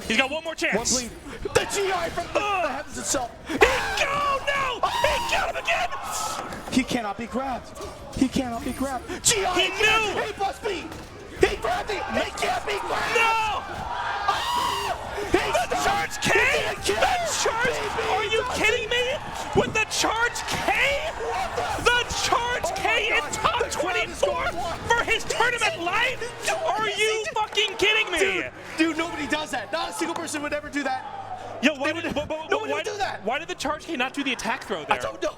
Speaker 1: He's got one more chance.
Speaker 2: One bleed. The GI from the heavens itself.
Speaker 1: Oh no! He got him again!
Speaker 2: He cannot be grabbed. He cannot be grabbed. GI
Speaker 1: He knew!
Speaker 2: A+B. He grabbed it. He can't be grabbed.
Speaker 1: No! The charge K! The charge! Are you kidding me? With the charge K? The charge K in top 24 for his tournament life? Are you fucking kidding me?
Speaker 2: Dude, nobody does that. Not a single person would ever do that.
Speaker 1: Yo, why
Speaker 2: Nobody would do that.
Speaker 1: Why did the charge K not do the attack throw there?
Speaker 2: I don't know.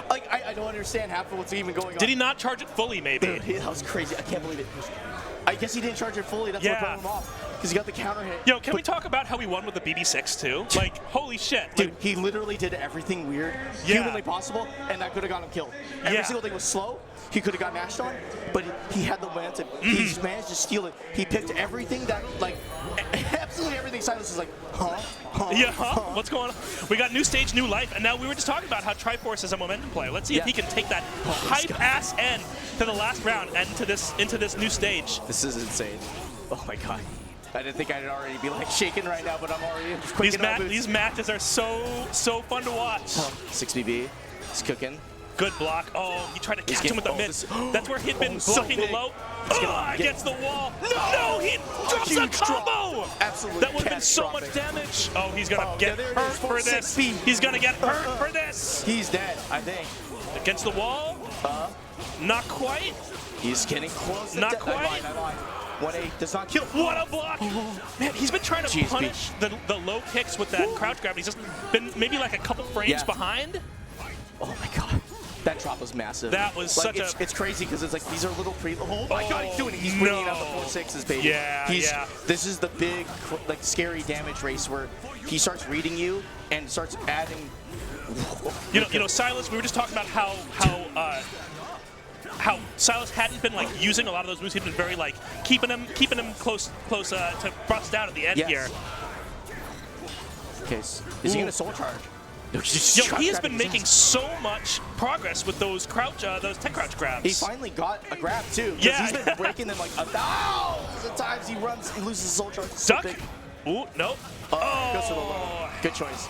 Speaker 2: Like, I don't understand half of what's even going on.
Speaker 1: Did he not charge it fully, maybe?
Speaker 2: Dude, that was crazy. I can't believe it. I guess he didn't charge it fully. That's what threw him off. Because he got the counter hit.
Speaker 1: Yo, can we talk about how he won with the BB6 too? Like, holy shit.
Speaker 2: Dude,
Speaker 1: like,
Speaker 2: he literally did everything weird, humanly possible, and that could have got him killed. Every single thing was slow. He could have got mashed on, but he had the momentum. He just managed to steal it. He picked everything that, like, absolutely everything. SSYLUSS is like,
Speaker 1: What's going on? We got new stage, new life, and now we were just talking about how Triforce is a momentum player. Let's see if he can take that hype-ass end to the last round and into this new stage.
Speaker 2: This is insane. Oh my god. I didn't think I'd already be like shaking right now, but I'm already
Speaker 1: these matches are so fun to watch.
Speaker 2: 6BB, he's cooking.
Speaker 1: Good block. Oh, he tried to catch him with the mid. That's where he'd been blocking low. Against the wall. No, he drops a combo.
Speaker 2: Absolutely.
Speaker 1: That would have been so much damage. Oh, he's gonna get hurt for this. He's gonna get hurt for this.
Speaker 2: He's dead, I think.
Speaker 1: Against the wall. Not quite.
Speaker 2: He's getting close.
Speaker 1: Not quite.
Speaker 2: 1A does not kill.
Speaker 1: What a block! Man, he's been trying to punish the low kicks with that crouch grab. He's just been maybe like a couple frames behind.
Speaker 2: Oh my god. That drop was massive.
Speaker 1: That was
Speaker 2: like,
Speaker 1: such
Speaker 2: it's crazy because it's like these are little oh my god, he's doing it. He's bringing out the 4-6s, baby.
Speaker 1: Yeah,
Speaker 2: This is the big, like, scary damage race where he starts reading you and starts adding.
Speaker 1: You know, SSYLUSS. We were just talking about how SSYLUSS hadn't been like using a lot of those moves. He'd been very like keeping him close to bust out at the end here.
Speaker 2: Okay, is he gonna soul charge?
Speaker 1: Yo, he has been making so much progress with those those tech crouch grabs.
Speaker 2: He finally got a grab too.
Speaker 1: Yeah,
Speaker 2: he's been breaking them like 1,000 times. He runs, he loses soul charge.
Speaker 1: Duck. Ooh, nope.
Speaker 2: Goes for the low. Good choice.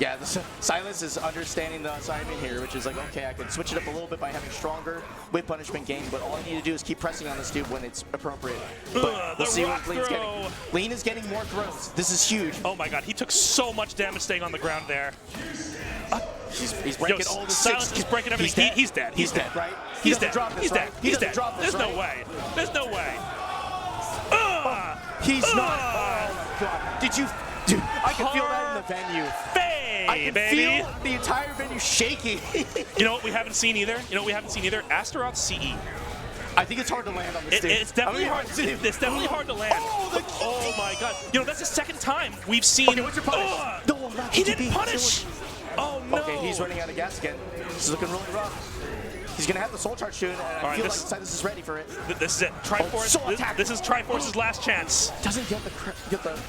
Speaker 2: Yeah, SSYLUSS is understanding the assignment here, which is like, okay, I can switch it up a little bit by having stronger whip punishment game, but all I need to do is keep pressing on this dude when it's appropriate. But we'll see what Lean's getting. Lean is getting more throws. This is huge.
Speaker 1: Oh my god, he took so much damage staying on the ground there.
Speaker 2: He's breaking all the
Speaker 1: SSYLUSS is breaking everything. He's dead.
Speaker 2: He's dead, right?
Speaker 1: He's dead.
Speaker 2: He's dead.
Speaker 1: He's dead. There's no way. There's no way.
Speaker 2: He's not. Oh my god. Did you? Dude, I can feel that in the venue. I can feel the entire venue shaking.
Speaker 1: You know what we haven't seen either? Astaroth CE.
Speaker 2: I think it's hard to land on this dude.
Speaker 1: It's definitely hard. It's definitely hard to land. Oh my god. You know, that's the second time we've seen.
Speaker 2: Okay, what's your punish? No,
Speaker 1: he didn't punish. Oh no.
Speaker 2: Okay, he's running out of gas again. This is looking really rough. He's gonna have the soul charge soon, and I feel like SSYLUSS is ready for it.
Speaker 1: This is it. Triforce. This is Triforce's last chance.
Speaker 2: Doesn't get the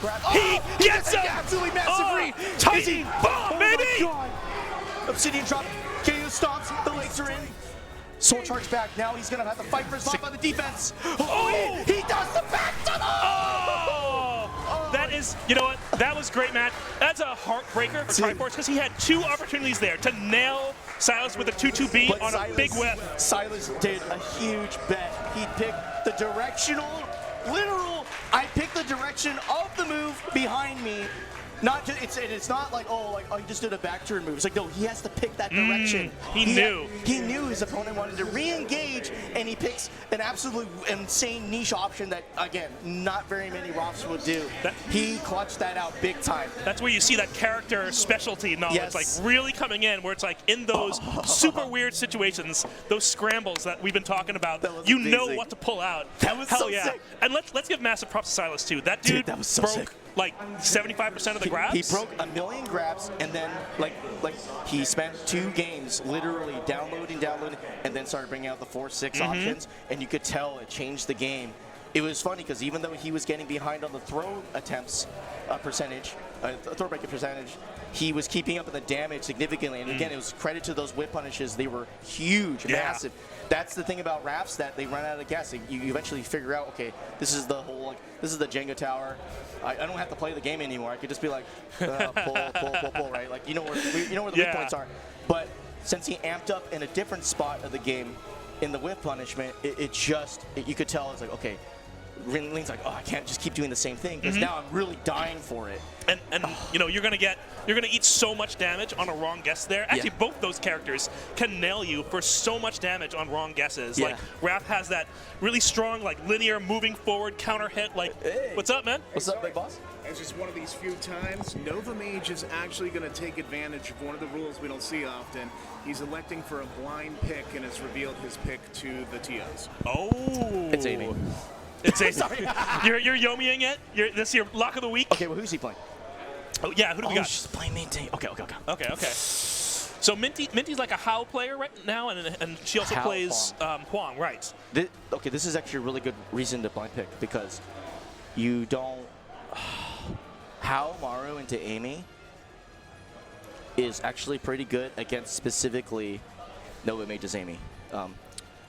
Speaker 2: grab.
Speaker 1: He gets it.
Speaker 2: Absolutely massive read.
Speaker 1: Titan bomb, baby.
Speaker 2: Oh my god. Obsidian drop. KO stomps. The legs are in. Soul charge back. Now he's gonna have to fight for his life on the defense. Oh, he does the back tunnel.
Speaker 1: That is, you know what? That was great, Matt. That's a heartbreaker for Triforce because he had two opportunities there to nail SSYLUSS with a 2-2-B on a big whip.
Speaker 2: SSYLUSS did a huge bet. He picked the directional, literal. I picked the direction of the move move behind me. Not just, it's not like, oh, he just did a back turn move. It's like, no, he has to pick that direction.
Speaker 1: He knew.
Speaker 2: He knew his opponent wanted to re-engage, and he picks an absolute insane niche option that, again, not very many Roths would do. He clutched that out big time.
Speaker 1: That's where you see that character specialty knowledge, like really coming in, where it's like in those super weird situations, those scrambles that we've been talking about, you know what to pull out.
Speaker 2: That was so sick.
Speaker 1: And let's give massive props to SSYLUSS too. That dude
Speaker 2: that was so
Speaker 1: broke
Speaker 2: sick.
Speaker 1: like 75% of the grabs.
Speaker 2: He broke 1 million grabs, and then like he spent 2 games literally downloading, and then started bringing out the 4-6 options, and you could tell it changed the game. It was funny because even though he was getting behind on the throw attempts percentage, throw breaking percentage, he was keeping up with the damage significantly. And again, it was credit to those whip punishes. They were huge, massive. That's the thing about Raps, that they run out of gas. You eventually figure out, okay, this is the whole, this is the Jenga tower. I don't have to play the game anymore. I could just be like, pull, right? Like you know where the weak points are. But since he amped up in a different spot of the game in the whip punishment, you could tell it's like, okay, Lean's like, oh, I can't just keep doing the same thing because now I'm really dying for it.
Speaker 1: And you know, you're gonna eat so much damage on a wrong guess there. Actually, both those characters can nail you for so much damage on wrong guesses. Like Raph has that really strong, like linear moving forward counter hit. Like, what's up, man?
Speaker 2: What's up, big boss?
Speaker 3: It's just one of these few times NOVAMAGE is actually going to take advantage of one of the rules we don't see often. He's electing for a blind pick and has revealed his pick to the TOs.
Speaker 1: Oh,
Speaker 2: it's Amy.
Speaker 1: It's a sorry. You're Yomiing it. This is your lock of the week.
Speaker 2: Okay, well, who's he playing?
Speaker 1: Oh yeah, who do we got?
Speaker 2: She's playing Minty. Okay.
Speaker 1: Okay. So Minty's like a Hao player right now, and she also plays Huang, right?
Speaker 2: This is actually a really good reason to blind pick because you don't. Hao Maru into Amy is actually pretty good against specifically NOVAMAGE's Amy.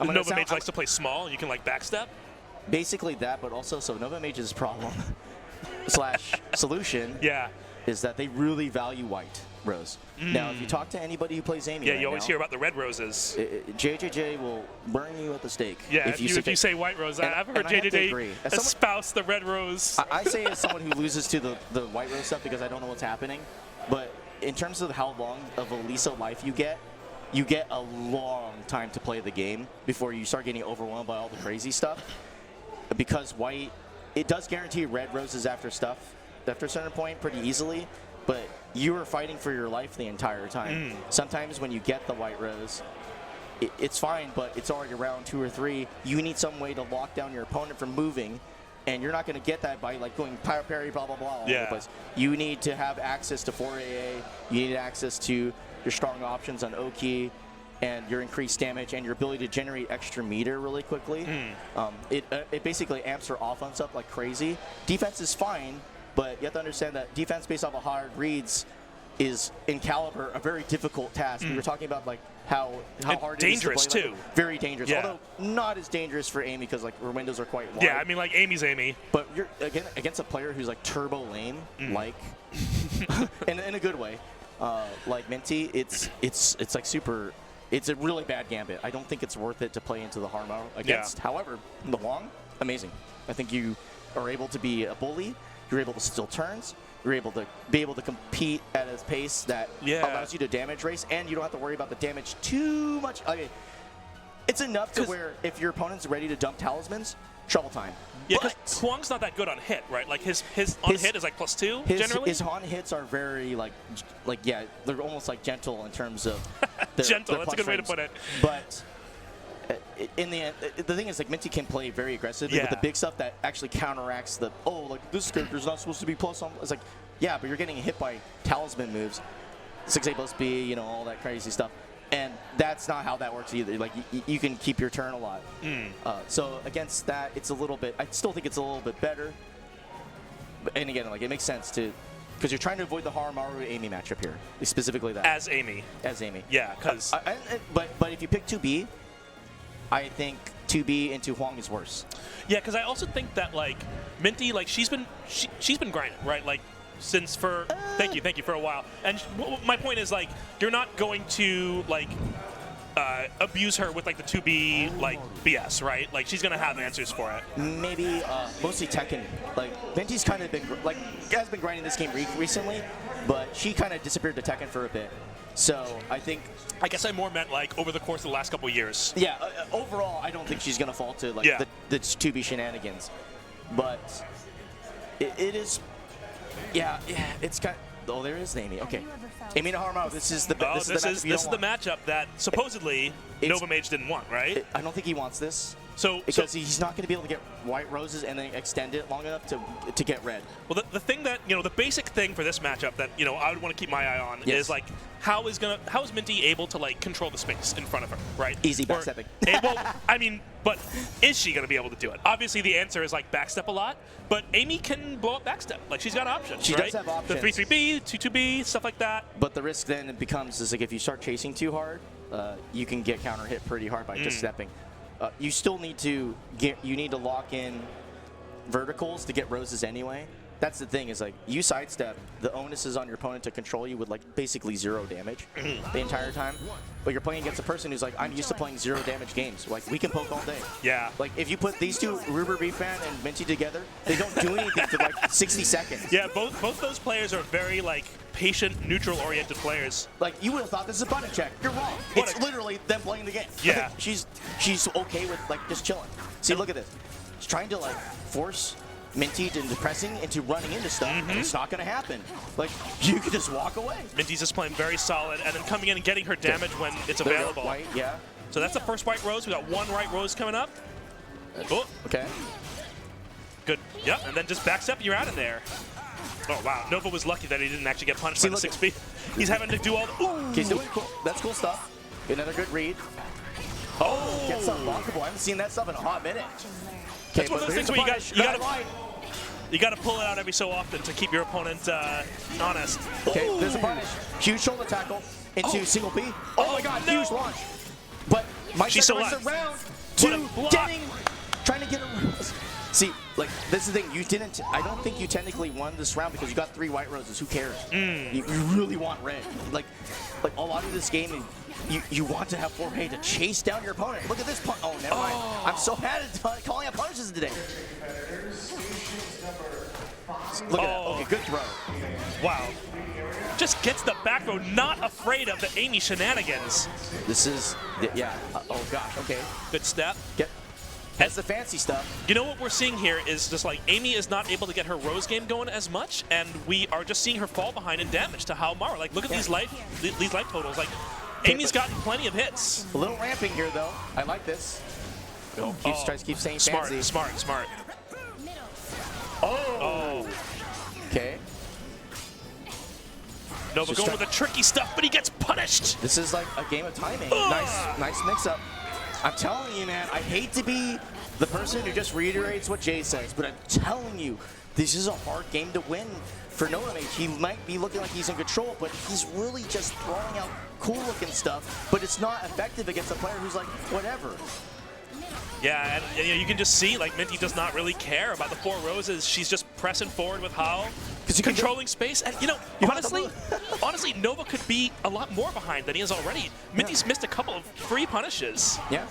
Speaker 1: NOVAMAGE likes to play small. You can like backstep.
Speaker 2: Basically that, but also so NOVAMAGE's problem / solution is that they really value white rose. Now, if you talk to anybody who plays Amy,
Speaker 1: you always hear about the red roses.
Speaker 2: JJJ will burn you at the stake.
Speaker 1: Yeah, if you say white rose, I've heard JJJ espouse the red rose.
Speaker 2: I say as someone who loses to the white rose stuff because I don't know what's happening, but in terms of how long of a lease of life you get a long time to play the game before you start getting overwhelmed by all the crazy stuff. Because white, it does guarantee red roses after a certain point pretty easily, but you are fighting for your life the entire time. Sometimes when you get the white rose, it's fine, but it's already round 2 or 3. You need some way to lock down your opponent from moving, and you're not going to get that by like going parry, blah, blah, blah, all over the place. You need to have access to 4AA. You need access to your strong options on Oki, and your increased damage and your ability to generate extra meter really quickly. It basically amps her offense up like crazy. Defense is fine, but you have to understand that defense based off of hard reads is in Caliber a very difficult task. We were talking about like how hard it is to play. Dangerous too. Very dangerous. Although not as dangerous for Amy because like her windows are quite wide.
Speaker 1: Yeah, I mean like Amy's Amy.
Speaker 2: But you're against a player who's like turbo lame, like in a good way, like Minty. It's like super. It's a really bad gambit. I don't think it's worth it to play into the Harmo against. However, in the long, amazing. I think you are able to be a bully. You're able to steal turns. You're able to compete at a pace that allows you to damage race, and you don't have to worry about the damage too much. I mean, it's enough to where if your opponent's ready to dump talismans, trouble time.
Speaker 1: Yeah, because Huang's not that good on hit, right? Like his on hit is like +2 generally.
Speaker 2: His on hits are very they're almost like gentle in terms of
Speaker 1: gentle.
Speaker 2: Their
Speaker 1: that's a good way to put it.
Speaker 2: But in the end, the thing is like Minty can play very aggressively with the big stuff that actually counteracts the like this character's not supposed to be plus on. It's like but you're getting hit by talisman moves, 6A+B, all that crazy stuff. And that's not how that works either. Like you can keep your turn a lot. So against that, it's a little bit. I still think it's a little bit better. And again, like it makes sense because you're trying to avoid the Haramaru Amy matchup here, specifically that.
Speaker 1: As Amy.
Speaker 2: Yeah,
Speaker 1: because.
Speaker 2: But if you pick 2B, I think 2B into Huang is worse.
Speaker 1: Yeah, because I also think that like Minty, like she's been grinding, right? Like. Since thank you for a while. And my point is like you're not going to like abuse her with like the 2B like BS, right? Like she's gonna have answers for it.
Speaker 2: Maybe mostly Tekken. Like Minty's kind of been has been grinding this game recently, but she kind of disappeared to Tekken for a bit. So I guess
Speaker 1: I more meant like over the course of the last couple of years.
Speaker 2: Yeah, overall, I don't think she's gonna fall to like the 2B shenanigans, but it is. Yeah, it's got. Oh, there is Amy. Okay, Amy to Harmo. This is the
Speaker 1: matchup that supposedly NOVAMAGE didn't want, right?
Speaker 2: I don't think he wants this.
Speaker 1: Because
Speaker 2: he's not going to be able to get white roses and then extend it long enough to get red.
Speaker 1: Well, the thing that the basic thing for this matchup that I would want to keep my eye on is like how is Minty able to like control the space in front of her, right?
Speaker 2: Easy backstepping.
Speaker 1: Well, I mean, but is she going to be able to do it? Obviously, the answer is like backstep a lot, but Amy can blow up backstep. Like she's got options.
Speaker 2: She
Speaker 1: right?
Speaker 2: does have options.
Speaker 1: The 3-3B, 2-2B, stuff like that.
Speaker 2: But the risk then becomes is like if you start chasing too hard, you can get counter hit pretty hard by just stepping. You still need to lock in verticals to get roses anyway. That's the thing is like you sidestep, the onus is on your opponent to control you with like basically 0 damage the entire time. But you're playing against a person who's like, I'm used to playing 0 damage games. Like we can poke all day.
Speaker 1: Yeah.
Speaker 2: Like if you put these two, Ruber B-Fan and Minty together, they don't do anything for like 60 seconds.
Speaker 1: Yeah, both those players are very like patient, neutral-oriented players.
Speaker 2: Like you would have thought this is a button check. You're wrong. It's literally them playing the game.
Speaker 1: Yeah.
Speaker 2: she's okay with like just chilling. See, look at this. She's trying to like force Minty into pressing into running into stuff, and it's not going to happen. Like, you can just walk away.
Speaker 1: Minty's just playing very solid, and then coming in and getting her damage when it's available.
Speaker 2: White, yeah.
Speaker 1: So that's the first white rose. We got 1 white rose coming up. Oh.
Speaker 2: Okay.
Speaker 1: Good. Yep, and then just backstep, you're out of there. Oh, wow. Nova was lucky that he didn't actually get punished by the 6B. He's having to do all the... Ooh.
Speaker 2: He's doing cool. That's cool stuff. Another good read. Oh, gets something blockable. I haven't seen that stuff in a hot minute.
Speaker 1: That's one of those things where you got to pull it out every so often to keep your opponent honest.
Speaker 2: Okay, there's a punish. Huge shoulder tackle into single B. Oh my God, huge launch. But Mike's around to trying to get a rose. See, like this is the thing. I don't think you technically won this round because you got 3 white roses. Who cares? You really want red. Like a lot of this game. You want to have 4A to chase down your opponent. Look at this punch. Oh, never mind. I'm so bad at calling out punishes today. Look at that. Okay, good throw.
Speaker 1: Wow. Just gets the back row, not afraid of the Amy shenanigans.
Speaker 2: This is, yeah. Oh, gosh. Okay.
Speaker 1: Good step.
Speaker 2: That's the fancy stuff.
Speaker 1: You know what we're seeing here is just like Amy is not able to get her Rose game going as much, and we are just seeing her fall behind in damage to Haomaru. Like, look at these life totals. Like, Amy's gotten plenty of hits.
Speaker 2: A little ramping here, though. I like this. Tries to keep saying fancy.
Speaker 1: Smart.
Speaker 2: Oh. Okay.
Speaker 1: Nova going with the tricky stuff, but he gets punished.
Speaker 2: This is like a game of timing. Nice mix-up. I'm telling you, man, I hate to be the person who just reiterates what Jay says, but I'm telling you, this is a hard game to win for NOVAMAGE. He might be looking like he's in control, but he's really just throwing out cool-looking stuff, but it's not effective against a player who's like, whatever.
Speaker 1: Yeah, and you can just see, like, Minty does not really care about the 4 roses. She's just pressing forward with Hao, controlling space. And, honestly, Nova could be a lot more behind than he is already. Minty's missed a couple of free punishes.
Speaker 2: Yeah.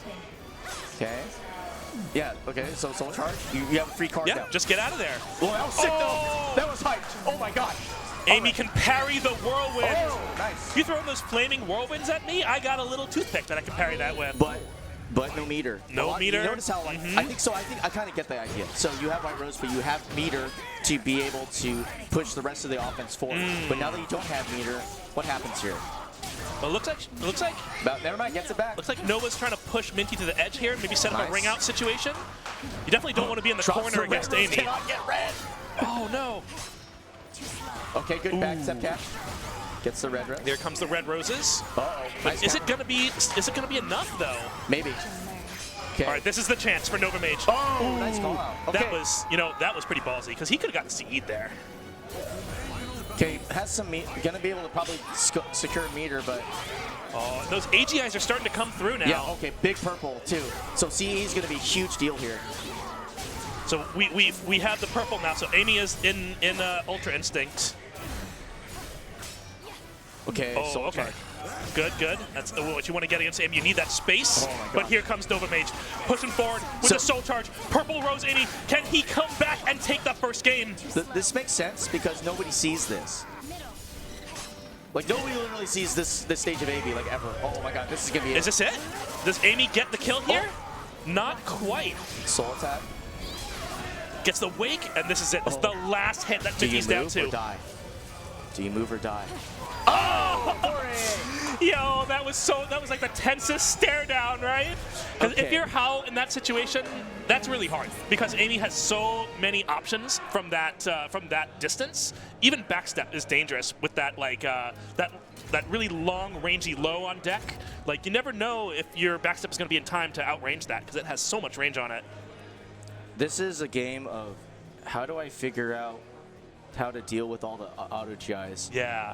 Speaker 2: Okay. Yeah, okay, so Soul Charge, you have a free card now.
Speaker 1: Just get out of there.
Speaker 2: Well, that was sick, though. That was hyped. Oh, my God.
Speaker 1: Amy can parry the whirlwind.
Speaker 2: Oh, nice.
Speaker 1: You throwing those flaming whirlwinds at me? I got a little toothpick that I can parry that with.
Speaker 2: But no meter.
Speaker 1: No meter.
Speaker 2: You notice how, like, I think I kind of get the idea. So you have White Rose, but you have meter to be able to push the rest of the offense forward. But now that you don't have meter, what happens here?
Speaker 1: Well, it looks like.
Speaker 2: Never mind, gets it back.
Speaker 1: Looks like Nova's trying to push Minty to the edge here, maybe set up a ring out situation. You definitely don't want to be in the corner against Amy.
Speaker 2: Cannot get red.
Speaker 1: Oh no.
Speaker 2: Okay, good back step catch. Gets the red rose.
Speaker 1: There comes the red roses.
Speaker 2: Uh-oh. Nice
Speaker 1: is it gonna be enough though?
Speaker 2: Maybe. Okay.
Speaker 1: All right, this is the chance for NOVAMAGE.
Speaker 2: Oh, nice call out. Okay.
Speaker 1: That was pretty ballsy because he could have gotten seed there.
Speaker 2: Okay, has some gonna be able to probably secure meter, but
Speaker 1: those AGIs are starting to come through now.
Speaker 2: Yeah. Okay, big purple too. So CE is gonna be a huge deal here.
Speaker 1: So we have the purple now. So Amy is in Ultra Instinct.
Speaker 2: Okay,
Speaker 1: Oh,
Speaker 2: Soul
Speaker 1: okay.
Speaker 2: Charge.
Speaker 1: Good, good. That's what you want to get against him. You need that space.
Speaker 2: Oh my
Speaker 1: But
Speaker 2: God.
Speaker 1: here comes NOVAMAGE, pushing forward with the Soul Charge. Purple Rose Amy. Can he come back and take the first game?
Speaker 2: This makes sense because nobody sees this. Like, nobody literally sees this stage of AB, like, ever. Oh my God, this is gonna be
Speaker 1: Is this it? Does Amy get the kill here? Not quite.
Speaker 2: Soul attack.
Speaker 1: Gets the wake, and this is it. This is the last hit that
Speaker 2: Do you
Speaker 1: Mickey's down
Speaker 2: move
Speaker 1: to.
Speaker 2: or die? Do you move or die?
Speaker 1: Oh! Yo, that was like the tensest stare down, right? Because if
Speaker 2: Okay.
Speaker 1: you're Hao in that situation, that's really hard because Amy has so many options from that distance. Even backstep is dangerous with that that really long rangy low on deck. Like you never know if your backstep is going to be in time to outrange that because it has so much range on it.
Speaker 2: This is a game of how do I figure out how to deal with all the auto GIs.
Speaker 1: Yeah.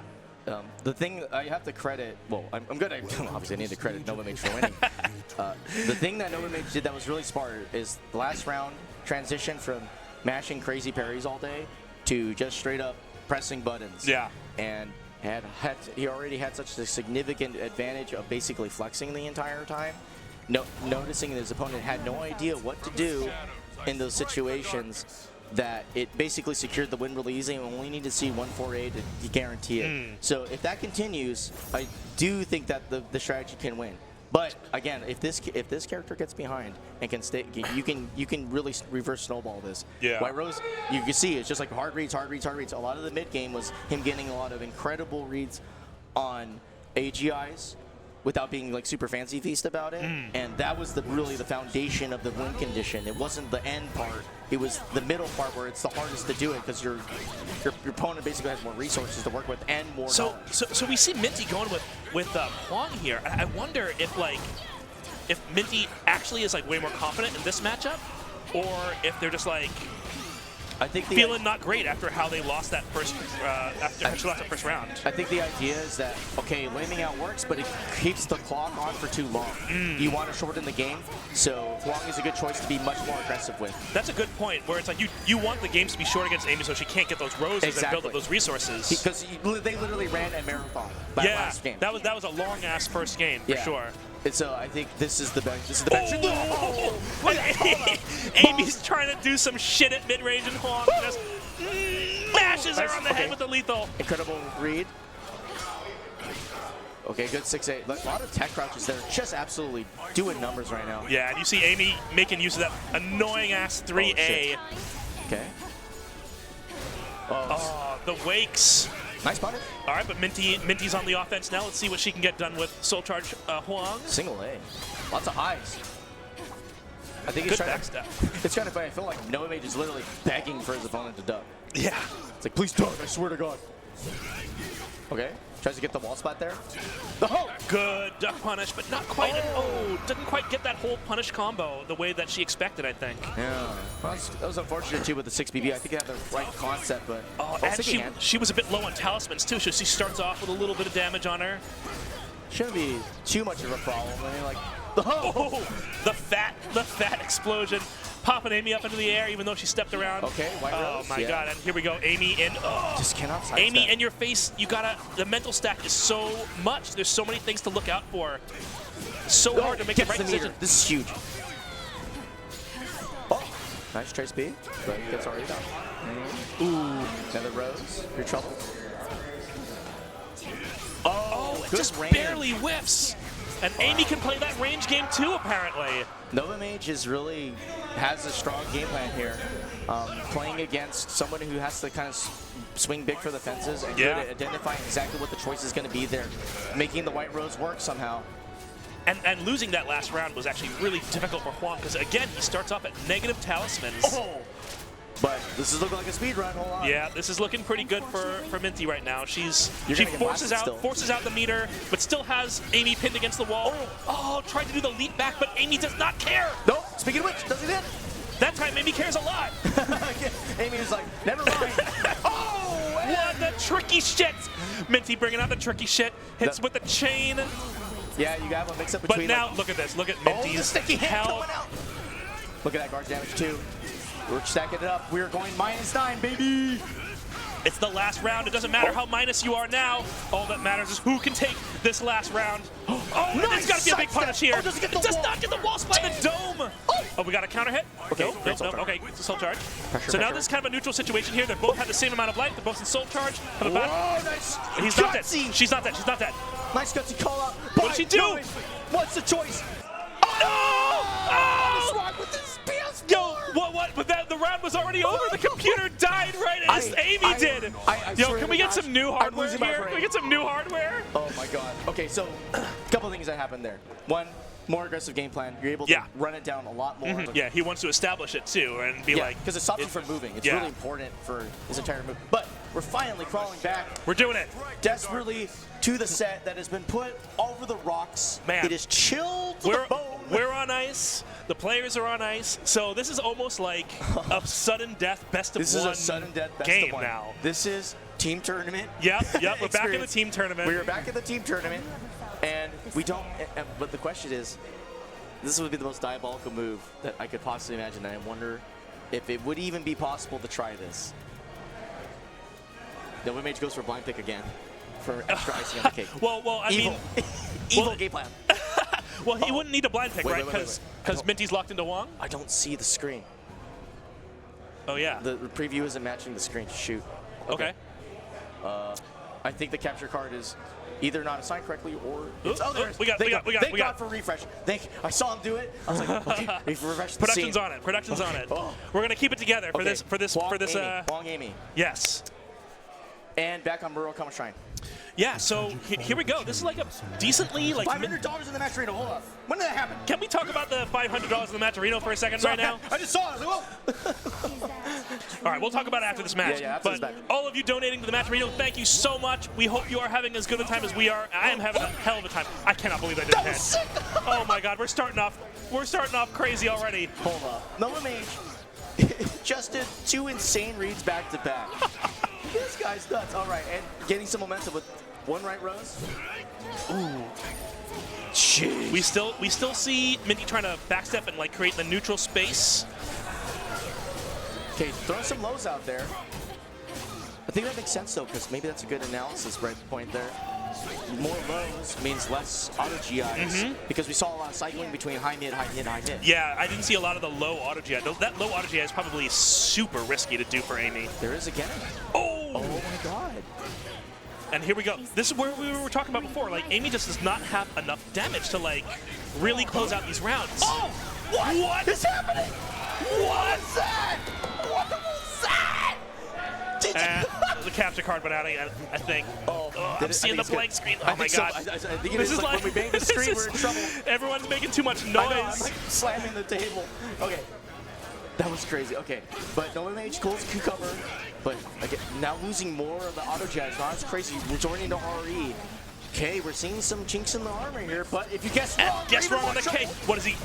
Speaker 2: The thing I have to credit, well, I'm good at, obviously I need to credit NOVAMAGE for winning. The thing that NOVAMAGE did that was really smart is the last round transition from mashing crazy parries all day to just straight up pressing buttons.
Speaker 1: Yeah.
Speaker 2: And he already had such a significant advantage of basically flexing the entire time. Noticing his opponent had no idea what to do in those situations, that it basically secured the win really easy and only need to see 148 to guarantee it. So if that continues, I do think that the strategy can win. But again, if this character gets behind and can stay, you can really reverse snowball this.
Speaker 1: Yeah.
Speaker 2: White Rose, you can see it's just like hard reads, hard reads, hard reads. A lot of the mid game was him getting a lot of incredible reads on AGIs without being like super fancy feast about it, and that was really the foundation of the win condition. It wasn't the end part; it was the middle part where it's the hardest to do it because your opponent basically has more resources to work with and more knowledge.
Speaker 1: So we see Minty going with Huang here. I wonder if Minty actually is like way more confident in this matchup, or if they're just like
Speaker 2: I think
Speaker 1: feeling not great after how they lost that first after lost that first round.
Speaker 2: I think the idea is that, okay, laming out works, but it keeps the clock on for too long. You want to shorten the game, so Huang is a good choice to be much more aggressive with.
Speaker 1: That's a good point, where it's like you want the games to be short against Amy so she can't get those roses and build up those resources.
Speaker 2: Because they literally ran a marathon by last game.
Speaker 1: that was a long-ass first game, for sure.
Speaker 2: And so I think this is the best. This is the best.
Speaker 1: Amy's trying to do some shit at mid-range, and Huang just mashes her on the head with the lethal.
Speaker 2: Incredible read. Okay, good 6-8. A lot of tech crouches there, just absolutely doing numbers right now.
Speaker 1: Yeah, and you see Amy making use of that annoying-ass 3A.
Speaker 2: Okay.
Speaker 1: Oh, the wakes.
Speaker 2: Nice punish.
Speaker 1: All right, but Minty's on the offense now. Let's see what she can get done with Soul Charge Huang.
Speaker 2: Single A. Lots of highs. I think
Speaker 1: Good
Speaker 2: he's trying
Speaker 1: backstep.
Speaker 2: It's kind of funny. I feel like NOVAMAGE is literally begging for his opponent to duck.
Speaker 1: Yeah.
Speaker 2: It's like, please duck, I swear to God. Okay. Tries to get the wall spot there. Oh!
Speaker 1: Good duck punish, but not quite. Oh, didn't quite get that whole punish combo the way that she expected, I think.
Speaker 2: Yeah. Well, that was unfortunate, too, with the 6BB. I think it had the right concept, but...
Speaker 1: Oh, and she was a bit low on talismans, too, so she starts off with a little bit of damage on her.
Speaker 2: Shouldn't be too much of a problem. I mean, like...
Speaker 1: Oh, the fat explosion. Popping Amy up into the air, even though she stepped around.
Speaker 2: Okay, White Rose.
Speaker 1: Oh my God! And here we go, Amy in. Oh,
Speaker 2: just cannot sidestep.
Speaker 1: Amy in your face. You gotta. The mental stack is so much. There's so many things to look out for. So hard to make the right decision.
Speaker 2: This is huge. Oh, nice trace B, but it gets already done. Ooh, another Rose. You're trouble.
Speaker 1: Oh, it just barely whiffs. And Amy can play that range game too, apparently.
Speaker 2: NOVAMAGE has a strong game plan here. Playing against someone who has to kind of swing big for the fences and good at identifying exactly what the choice is going to be there, making the White Rose work somehow.
Speaker 1: And losing that last round was actually really difficult for Huang because, again, he starts off at negative talismans.
Speaker 2: Oh. But this is looking like a speed run. Hold on.
Speaker 1: Yeah, this is looking pretty good for Minty right now. She forces out the meter, but still has Amy pinned against the wall. Oh, tried to do the leap back, but Amy does not care.
Speaker 2: Nope. Speaking of which, does it hit?
Speaker 1: That time, Amy cares a lot.
Speaker 2: Amy is like, never mind.
Speaker 1: Oh, what the tricky shit! Minty bringing out the tricky shit. Hits with the chain.
Speaker 2: Yeah, you got a mix up between.
Speaker 1: But now, look at this. Look at Minty's
Speaker 2: sticky hit
Speaker 1: health.
Speaker 2: coming out. Look at that guard damage too. We're stacking it up. We're going -9, baby.
Speaker 1: It's the last round. It doesn't matter how minus you are now. All that matters is who can take this last round. Oh,
Speaker 2: Nice.
Speaker 1: it's got to be a big punish here.
Speaker 2: Oh, does it get the
Speaker 1: It does
Speaker 2: wall?
Speaker 1: not get the wall spot in the dome. Oh, we got a counter hit.
Speaker 2: Okay,
Speaker 1: Nope.
Speaker 2: soul charge.
Speaker 1: Okay, soul charge.
Speaker 2: Pressure,
Speaker 1: So now
Speaker 2: pressure.
Speaker 1: this is kind of a neutral situation here. They both have the same amount of life. They're both in soul charge. Have a bad.
Speaker 2: Whoa, nice.
Speaker 1: He's not dead.
Speaker 2: Gutsy.
Speaker 1: She's not dead. She's not dead.
Speaker 2: Nice gutsy call out.
Speaker 1: What did she do?
Speaker 2: What's the choice?
Speaker 1: Oh!
Speaker 2: What's wrong with this PS4?
Speaker 1: Yo, what? But that the round was already over. The computer died right as Amy did.
Speaker 2: I
Speaker 1: Yo,
Speaker 2: swear
Speaker 1: can
Speaker 2: to
Speaker 1: we get
Speaker 2: gosh,
Speaker 1: some new
Speaker 2: I'm
Speaker 1: hardware
Speaker 2: losing my
Speaker 1: here?
Speaker 2: brain.
Speaker 1: Can we get some new hardware?
Speaker 2: Oh my god. Okay, so a couple things that happened there. One, more aggressive game plan. You're able to
Speaker 1: Yeah.
Speaker 2: run it down a lot more.
Speaker 1: Yeah, he wants to establish it too and be like,
Speaker 2: because it stops you from moving. It's
Speaker 1: yeah.
Speaker 2: really important for his entire move. But we're finally crawling back
Speaker 1: we're doing it.
Speaker 2: desperately to the set that has been put over the rocks.
Speaker 1: Man.
Speaker 2: It is chilled to the bone.
Speaker 1: We're on ice. The players are on ice. So this is almost like a sudden death best of
Speaker 2: This
Speaker 1: one
Speaker 2: is a sudden death best
Speaker 1: game
Speaker 2: of one.
Speaker 1: now.
Speaker 2: This is team tournament.
Speaker 1: Yep. We're back in the
Speaker 2: experience.
Speaker 1: team tournament.
Speaker 2: We are back in the team tournament, and we don't. But the question is, this would be the most diabolical move that I could possibly imagine, and I wonder if it would even be possible to try this. NOVAMAGE goes for blind pick again for extra icing on the cake.
Speaker 1: well, I
Speaker 2: Evil,
Speaker 1: mean,
Speaker 2: evil
Speaker 1: well-
Speaker 2: game plan.
Speaker 1: well, he wouldn't need a blind pick,
Speaker 2: Wait,
Speaker 1: right?
Speaker 2: wait, wait, wait.
Speaker 1: Because Minty's locked into Wong.
Speaker 2: I don't see the screen.
Speaker 1: Oh yeah.
Speaker 2: The preview isn't matching the screen. Shoot.
Speaker 1: Okay.
Speaker 2: I think the capture card is either not assigned correctly or it's
Speaker 1: Ooh, we got-
Speaker 2: Thank
Speaker 1: we got-
Speaker 2: Thank
Speaker 1: we got-
Speaker 2: God for refresh. I saw him do it. I was like, okay, refresh the
Speaker 1: Production's
Speaker 2: scene.
Speaker 1: on it. Production's on it.
Speaker 2: Oh.
Speaker 1: We're gonna keep it together for
Speaker 2: Okay.
Speaker 1: this.
Speaker 2: Wong Amy.
Speaker 1: Yes.
Speaker 2: And back on Murakami Shrine.
Speaker 1: Yeah. So here we go. This is like a decently like.
Speaker 2: $500 in the match arena. Hold up. When did that happen?
Speaker 1: Can we talk about the $500 in the match arena for a second right now?
Speaker 2: I just saw it. I was like, whoa.
Speaker 1: All right, we'll talk about it after this match.
Speaker 2: Yeah, after
Speaker 1: but
Speaker 2: this match.
Speaker 1: all of you donating to the match arena, thank you so much. We hope you are having as good a time as we are. I am having a hell of a time. I cannot believe I did
Speaker 2: That was
Speaker 1: that.
Speaker 2: sick.
Speaker 1: Oh my God, we're starting off crazy already.
Speaker 2: Hold up. NOVAMAGE just did 2 insane reads back to back. This guy's nuts. All right, and getting some momentum with one right rose. Ooh. Jeez.
Speaker 1: We still see Minty trying to backstep and like create the neutral space.
Speaker 2: Okay, throw some lows out there. I think that makes sense though, because maybe that's a good analysis right point there. More lows means less auto GIs, because we saw a lot of cycling between high mid, high mid, high mid.
Speaker 1: Yeah, I didn't see a lot of the low auto GI. That low auto GI is probably super risky to do for Amy.
Speaker 2: There is again.
Speaker 1: Oh!
Speaker 2: Oh my god.
Speaker 1: And here we go. This is where we were talking about before. Like, Amy just does not have enough damage to, like, really close out these rounds.
Speaker 2: Oh! What is happening? What's that? What was that? Did you?
Speaker 1: The capture card went out again, I think.
Speaker 2: Oh,
Speaker 1: I'm seeing the blank screen.
Speaker 2: I
Speaker 1: Oh my
Speaker 2: think so.
Speaker 1: God.
Speaker 2: I think it
Speaker 1: This
Speaker 2: is
Speaker 1: is
Speaker 2: like when we bang the
Speaker 1: this
Speaker 2: screen,
Speaker 1: is-
Speaker 2: we're in trouble.
Speaker 1: Everyone's making too much
Speaker 2: I know, I'm
Speaker 1: noise.
Speaker 2: like slamming the table. Okay. That was crazy. Okay. But NOVAMAGE goes cucumber. But again, now losing more of the auto jazz. Not as crazy. Resorting to RE. Okay, we're seeing some chinks in the armor here, but if you guess wrong,
Speaker 1: Guess
Speaker 2: even
Speaker 1: wrong on
Speaker 2: more
Speaker 1: the K.
Speaker 2: trouble.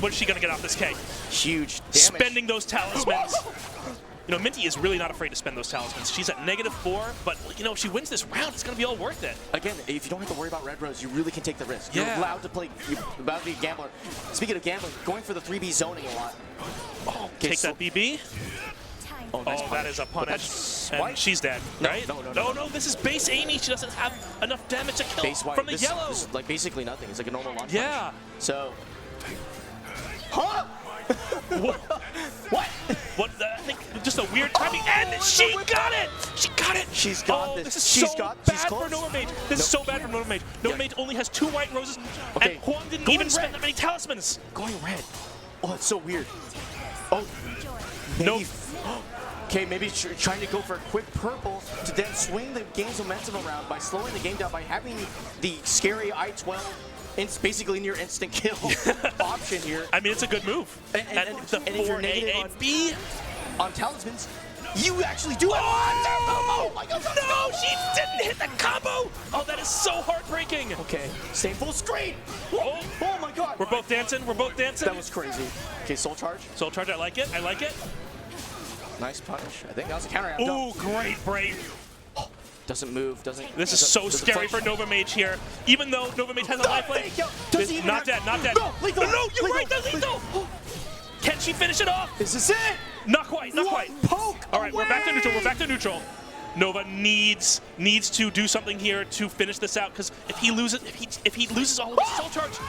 Speaker 1: What is she gonna get off this K?
Speaker 2: Huge damage.
Speaker 1: Spending those talismans. You know, Minty is really not afraid to spend those talismans. She's at -4, but you know, if she wins this round, it's gonna be all worth it.
Speaker 2: Again, if you don't have to worry about red rose, you really can take the risk. You're
Speaker 1: Yeah.
Speaker 2: allowed to play. You're allowed to be a gambler. Speaking of gambling, going for the 3B zoning a lot.
Speaker 1: Oh,
Speaker 2: Okay,
Speaker 1: take
Speaker 2: so-
Speaker 1: that BB.
Speaker 2: Oh, nice
Speaker 1: Oh, that
Speaker 2: punish.
Speaker 1: is a
Speaker 2: But
Speaker 1: punish.
Speaker 2: that's
Speaker 1: And
Speaker 2: white.
Speaker 1: she's dead,
Speaker 2: No,
Speaker 1: right?
Speaker 2: no.
Speaker 1: This is base Amy. She doesn't have enough damage to kill
Speaker 2: Base white.
Speaker 1: from the
Speaker 2: this,
Speaker 1: yellow.
Speaker 2: This is like basically nothing. It's like a normal launch.
Speaker 1: Yeah.
Speaker 2: Punch. So. Huh?
Speaker 1: What?
Speaker 2: What?
Speaker 1: I think just a weird timing, and she got it! She got it!
Speaker 2: She's got
Speaker 1: oh,
Speaker 2: this.
Speaker 1: is
Speaker 2: She's
Speaker 1: so
Speaker 2: got-
Speaker 1: bad
Speaker 2: she's
Speaker 1: for
Speaker 2: close.
Speaker 1: NOVAMAGE. This is so bad for NOVAMAGE. NOVAMAGE only has 2 white roses,
Speaker 2: Okay,
Speaker 1: and Huang didn't
Speaker 2: going
Speaker 1: even spend
Speaker 2: red.
Speaker 1: that many talismans.
Speaker 2: Going red. Oh, it's so weird. Oh.
Speaker 1: Nope.
Speaker 2: Maybe. Okay, maybe trying to go for a quick purple to then swing the game's momentum around by slowing the game down by having the scary I-12. It's basically near instant kill option here.
Speaker 1: I mean, it's a good move.
Speaker 2: And
Speaker 1: the
Speaker 2: if you're negative on-
Speaker 1: 4AAB.
Speaker 2: On talismans, you actually do it. Oh my god,
Speaker 1: No, she didn't hit the combo! Oh, that is so heartbreaking.
Speaker 2: Okay, stay full screen.
Speaker 1: Oh,
Speaker 2: Oh my god.
Speaker 1: we're both dancing. We're both dancing.
Speaker 2: That was crazy. Okay, soul charge.
Speaker 1: Soul Charge, I like it. I like it.
Speaker 2: Nice punish. I think that was a counter.
Speaker 1: Ooh, great break.
Speaker 2: Doesn't move. Doesn't.
Speaker 1: This is so
Speaker 2: doesn't
Speaker 1: scary for
Speaker 2: flinch.
Speaker 1: NOVAMAGE here. Even though NOVAMAGE has a lifeline.
Speaker 2: Does he even
Speaker 1: Not
Speaker 2: have-
Speaker 1: dead, not dead.
Speaker 2: No, lethal,
Speaker 1: No, you're
Speaker 2: lethal,
Speaker 1: right, that's lethal. Can she finish it off?
Speaker 2: This is it.
Speaker 1: Not quite, not
Speaker 2: One
Speaker 1: quite.
Speaker 2: poke.
Speaker 1: All right, we're back to neutral. We're back to neutral. Nova needs to do something here to finish this out, because if he loses all of his soul charge,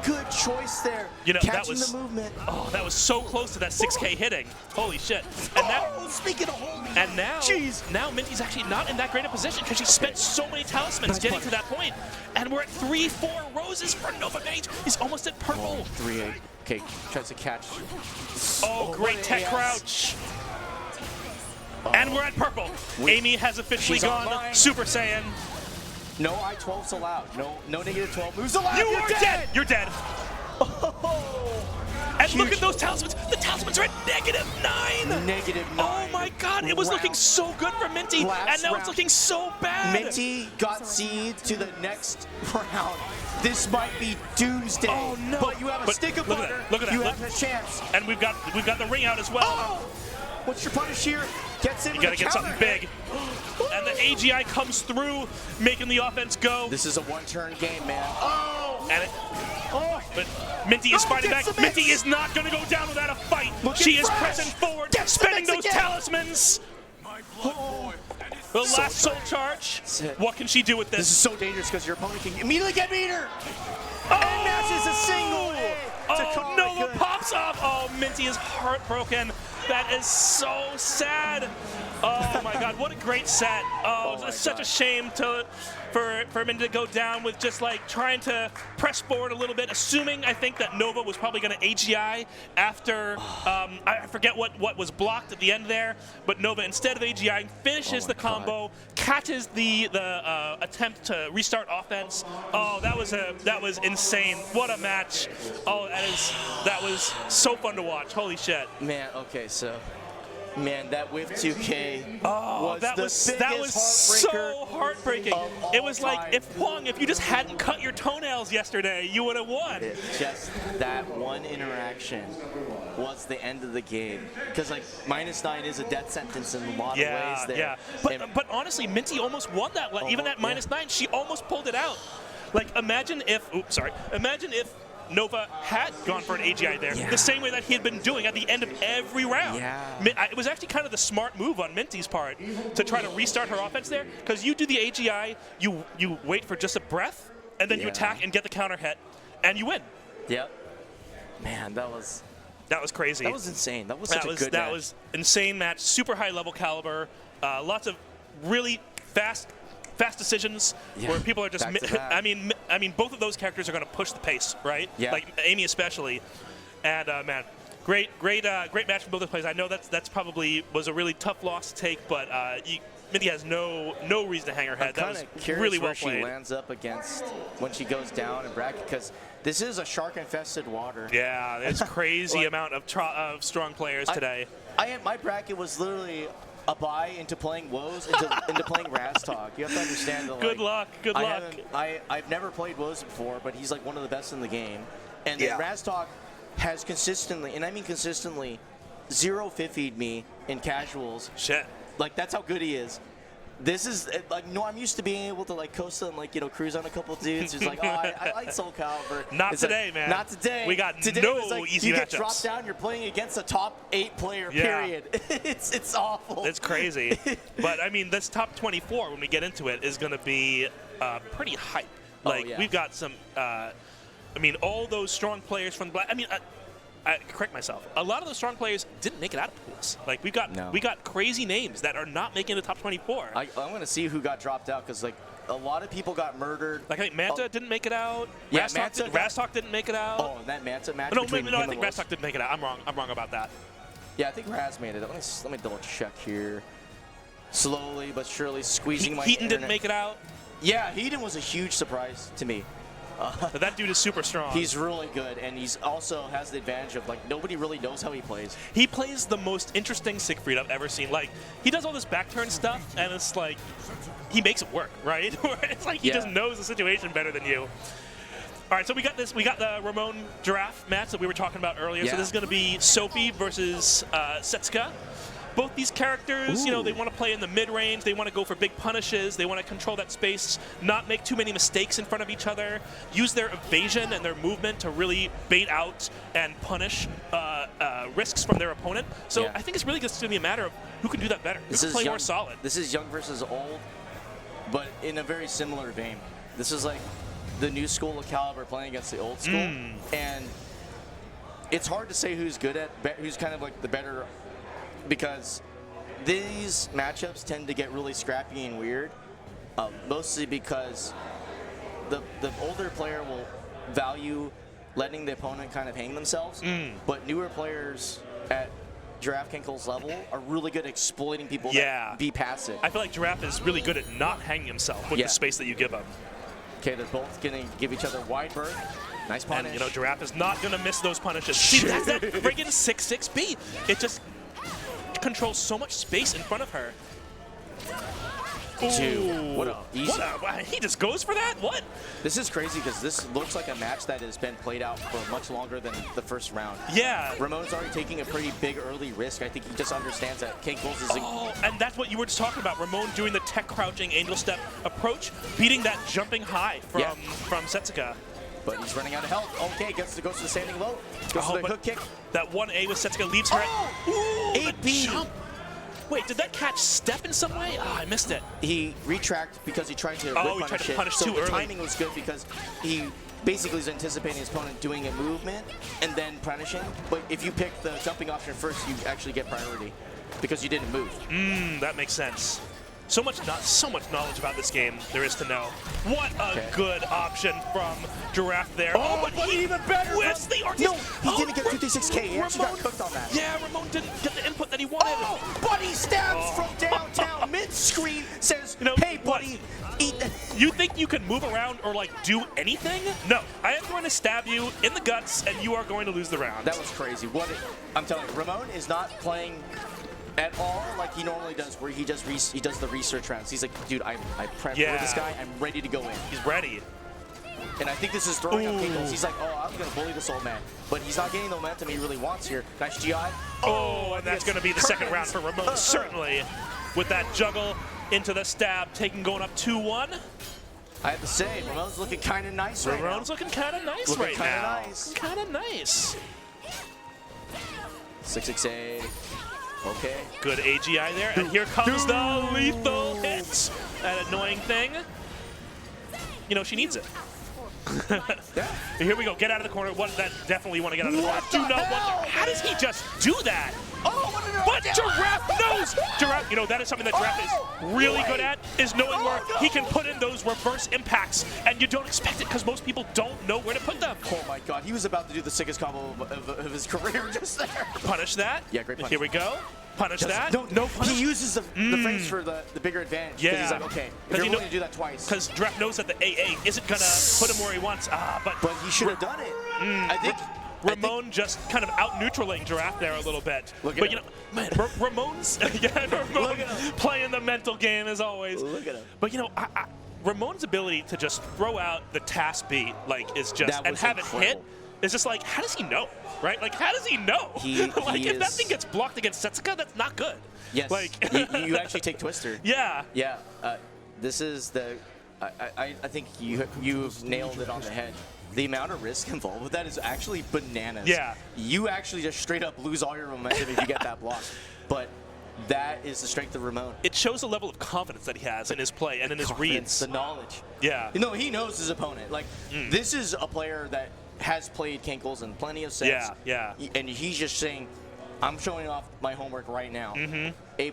Speaker 2: Good choice there.
Speaker 1: You know,
Speaker 2: catching
Speaker 1: that was
Speaker 2: the movement.
Speaker 1: Oh, that was so close to that 6K hitting. Holy shit! And
Speaker 2: Speaking of holy,
Speaker 1: and now Minty's actually not in that great a position because she spent so many talismans getting to that point, and we're at 3-4 roses for NOVAMAGE. He's almost at purple.
Speaker 2: 3-8. Okay, tries to catch.
Speaker 1: Oh, great tech crouch. And we're at purple. Amy has officially gone
Speaker 2: online.
Speaker 1: Super Saiyan.
Speaker 2: No I-12s allowed. No negative 12 moves allowed.
Speaker 1: You are dead. You're dead. And
Speaker 2: Huge.
Speaker 1: look at those talismans. The talismans are at -9.
Speaker 2: -9.
Speaker 1: Oh my god, it was looking so good for Minty, and now it's looking so bad.
Speaker 2: Minty got seeded to the next round. This might be doomsday.
Speaker 1: Oh no!
Speaker 2: But you have a stick of butter.
Speaker 1: Look at that.
Speaker 2: You have a chance.
Speaker 1: And we've got the ring out as well.
Speaker 2: Oh! What's your punish here? Gets in
Speaker 1: You
Speaker 2: with
Speaker 1: gotta
Speaker 2: a
Speaker 1: get something
Speaker 2: counter.
Speaker 1: big. And the AGI comes through, making the offense go.
Speaker 2: This is a one-turn game, man.
Speaker 1: But Minty is fighting back.
Speaker 2: gets the mix.
Speaker 1: Minty is not gonna go down without a fight.
Speaker 2: Look
Speaker 1: She
Speaker 2: at
Speaker 1: is
Speaker 2: Fresh.
Speaker 1: pressing forward,
Speaker 2: Gets the
Speaker 1: spending
Speaker 2: mix
Speaker 1: those
Speaker 2: again.
Speaker 1: talismans. The last soul charge. What can she do with
Speaker 2: This is
Speaker 1: this?
Speaker 2: so dangerous because your opponent can immediately get meter. And matches a single A to call it
Speaker 1: Nova
Speaker 2: good.
Speaker 1: pops off. Oh, Minty is heartbroken. That is so sad. Oh my god, what a great set. Oh,
Speaker 2: my
Speaker 1: it's such
Speaker 2: God.
Speaker 1: a shame for Minty to go down with just like trying to press forward a little bit, assuming I think that Nova was probably going to AGI after, I forget what was blocked at the end there, but Nova instead of AGI finishes the combo, catches the attempt to restart offense. Oh, that was insane. What a match. Oh, that was so fun to watch. Holy shit.
Speaker 2: Man, okay, so. Man, that whiff 2K was
Speaker 1: that
Speaker 2: the
Speaker 1: was
Speaker 2: biggest heartbreaker
Speaker 1: so heartbreaking.
Speaker 2: of all
Speaker 1: It was like
Speaker 2: time.
Speaker 1: if Huang, if you just hadn't cut your toenails yesterday, you would have won.
Speaker 2: Just that one interaction was the end of the game. Because like -9 is a death sentence in a lot of ways there.
Speaker 1: Yeah. But honestly, Minty almost won that. Even at -9, she almost pulled it out. Like imagine if Nova had gone for an AGI there, the same way that he had been doing at the end of every round. It was actually kind of the smart move on Minty's part to try to restart her offense there, because you do the AGI, you wait for just a breath, and then you attack and get the counter hit, and you win.
Speaker 2: Yep. Man, that was
Speaker 1: crazy.
Speaker 2: That was insane. That was such a good match.
Speaker 1: That was insane match, super high level caliber, lots of really fast decisions where people are just. I mean, both of those characters are going to push the pace, right?
Speaker 2: Yeah.
Speaker 1: Like Amy especially, and man, great match from both of the players. I know that's probably was a really tough loss to take, but Minty has no reason to hang her head. That was really well
Speaker 2: she
Speaker 1: played.
Speaker 2: lands up against when she goes down in bracket, because this is a shark-infested water.
Speaker 1: Yeah, there's crazy amount of strong players today.
Speaker 2: My bracket was literally a buy into playing Woes, into playing Raztalk. You have to understand that.
Speaker 1: Good luck.
Speaker 2: I've never played Woes before, but he's like one of the best in the game. And then Raztalk has consistently, and I mean consistently, 0-50'd me in casuals.
Speaker 1: Shit.
Speaker 2: Like, that's how good he is. This is, like, no, I'm used to being able to, like, coast and, like, cruise on a couple dudes who's like, oh, I like Soulcalibur.
Speaker 1: Not
Speaker 2: It's
Speaker 1: today,
Speaker 2: like,
Speaker 1: man.
Speaker 2: Not today.
Speaker 1: We got
Speaker 2: today
Speaker 1: no
Speaker 2: was like,
Speaker 1: easy
Speaker 2: you get
Speaker 1: matchups.
Speaker 2: dropped down, you're playing against a top 8 player, period. It's awful.
Speaker 1: It's crazy. But, I mean, this top 24, when we get into it, is going to be pretty hype. Like, we've got some, I mean, all those strong players from the Black. I mean, I correct myself. A lot of those strong players didn't make it out of pools. Like we got crazy names that are not making the top 24.
Speaker 2: I'm going to see who got dropped out, because like a lot of people got murdered.
Speaker 1: Like I think Manta didn't make it out.
Speaker 2: Yeah,
Speaker 1: Raztalk didn't make it out.
Speaker 2: Oh, and that Manta match.
Speaker 1: No,
Speaker 2: between
Speaker 1: I
Speaker 2: him
Speaker 1: think
Speaker 2: and
Speaker 1: Raztalk didn't make it out. I'm wrong about that.
Speaker 2: Yeah, I think Raz made it. Let me double check here. Slowly but surely squeezing my
Speaker 1: Heaton
Speaker 2: internet.
Speaker 1: didn't make it out.
Speaker 2: Yeah, Heaton was a huge surprise to me.
Speaker 1: But that dude is super strong.
Speaker 2: He's really good, and he's also has the advantage of, like, nobody really knows how he plays.
Speaker 1: He plays the most interesting Siegfried I've ever seen. Like, he does all this back turn stuff, and it's like, he makes it work, right? It's like he just knows the situation better than you. All right, so we got the Ramon Giraffe match that we were talking about earlier. So this is going to be Sophie versus Setsuka. both these characters, you know, they want to play in the mid-range, they want to go for big punishes, they want to control that space, not make too many mistakes in front of each other, use their evasion and their movement to really bait out and punish risks from their opponent. So I think it's really just going to be a matter of who can do that better, who can play more solid.
Speaker 2: This is young versus old, but in a very similar vein. This is like the new school of Caliber playing against the old school, and it's hard to say who's good at, who's kind of like the better, because these matchups tend to get really scrappy and weird, mostly because the older player will value letting the opponent kind of hang themselves, but newer players at GIRAFFEKANKLEZ level are really good at exploiting people that be passive.
Speaker 1: I feel like Giraffe is really good at not hanging himself with the space that you give him.
Speaker 2: Okay, they're both going to give each other wide berth. Nice punish.
Speaker 1: And, you know, Giraffe is not going to miss those punishes. See, that's that friggin' 6-6B. It just controls so much space in front of her.
Speaker 2: Dude, what a easy.
Speaker 1: He just goes for that? What?
Speaker 2: This is crazy because this looks like a match that has been played out for much longer than the first round.
Speaker 1: Yeah.
Speaker 2: Ramon's already taking a pretty big early risk. I think he just understands that Kankles is...
Speaker 1: and that's what you were just talking about. Ramon doing the tech crouching angel step approach, beating that jumping high from Setsuka.
Speaker 2: But he's running out of health. Okay, goes to the standing low. Goes to the hook kick.
Speaker 1: That 1A with Setsuka leaves her. Ooh,
Speaker 2: 8B.
Speaker 1: Jump. Wait, did that catch step in some way? Oh, I missed it.
Speaker 2: He retracted because he tried to
Speaker 1: punish
Speaker 2: so
Speaker 1: too
Speaker 2: the
Speaker 1: early.
Speaker 2: timing was good because he basically is anticipating his opponent doing a movement and then punishing. But if you pick the jumping option first, you actually get priority because you didn't move.
Speaker 1: That makes sense. So much knowledge about this game there is to know. What a good option from Giraffe there.
Speaker 2: But he even better.
Speaker 1: With the
Speaker 2: no, he didn't get 56K. He actually got cooked on that.
Speaker 1: Yeah, Ramon didn't get the input that he wanted.
Speaker 2: But he stabs from downtown mid-screen, says, hey, buddy, eat that.
Speaker 1: You think you can move around or, like, do anything? No. I am going to stab you in the guts, and you are going to lose the round.
Speaker 2: That was crazy. I'm telling you, Ramon is not playing at all like he normally does, where he does the research rounds. He's like, dude, I prepped for this guy. I'm ready to go in.
Speaker 1: He's ready.
Speaker 2: And I think this is throwing up Kankles. He's like, oh, I'm going to bully this old man. But he's not getting the momentum he really wants here. Nice GI.
Speaker 1: And that's going to be the second round for Ramon, certainly. With that juggle into the stab, going up 2-1.
Speaker 2: I have to say, Ramon's looking kind of nice right now.
Speaker 1: Ramon's looking kind of nice right now. Kind of nice.
Speaker 2: 6-6-A. Okay.
Speaker 1: Good AGI there, and here comes the lethal hits. That annoying thing. You know, she needs it. Here we go. Get out of the corner. That definitely want to get out of the corner. Do not want. How does he just do that? But Giraffe knows. Giraffe, you know, that is something that Giraffe is really good at, is knowing where he can put in those reverse impacts, and you don't expect it because most people don't know where to put them.
Speaker 2: Oh my God, he was about to do the sickest combo of his career just there.
Speaker 1: Punish that.
Speaker 2: Yeah, great punish.
Speaker 1: Here we go. Punish that.
Speaker 2: No punish. He uses the frames for the bigger advantage. Yeah. He's like, okay, if you're willing to do that twice.
Speaker 1: Because Giraffe knows that the AA isn't going to put him where he wants.
Speaker 2: But he should have done it. I think
Speaker 1: Ramon just kind of out-neutraling Giraffe there a little bit.
Speaker 2: But
Speaker 1: you know, man, Ramon's Ramon playing the mental game as always.
Speaker 2: Look at him.
Speaker 1: But you know, Ramon's ability to just throw out the task beat is just and have it hit is just like, how does he know, right? Like, how does he know? If that thing gets blocked against Setsuka, that's not good.
Speaker 2: Yes. You actually take Twister.
Speaker 1: Yeah.
Speaker 2: Yeah. This is the. I think you've nailed it on the head. The amount of risk involved with that is actually bananas.
Speaker 1: Yeah.
Speaker 2: You actually just straight up lose all your momentum if you get that block. But that is the strength of Ramon.
Speaker 1: It shows the level of confidence that he has in his play and in his reads.
Speaker 2: The knowledge.
Speaker 1: Yeah.
Speaker 2: You know, he knows his opponent. Like, this is a player that has played Kankles in plenty of sets.
Speaker 1: Yeah.
Speaker 2: And he's just saying, I'm showing off my homework right now. A+.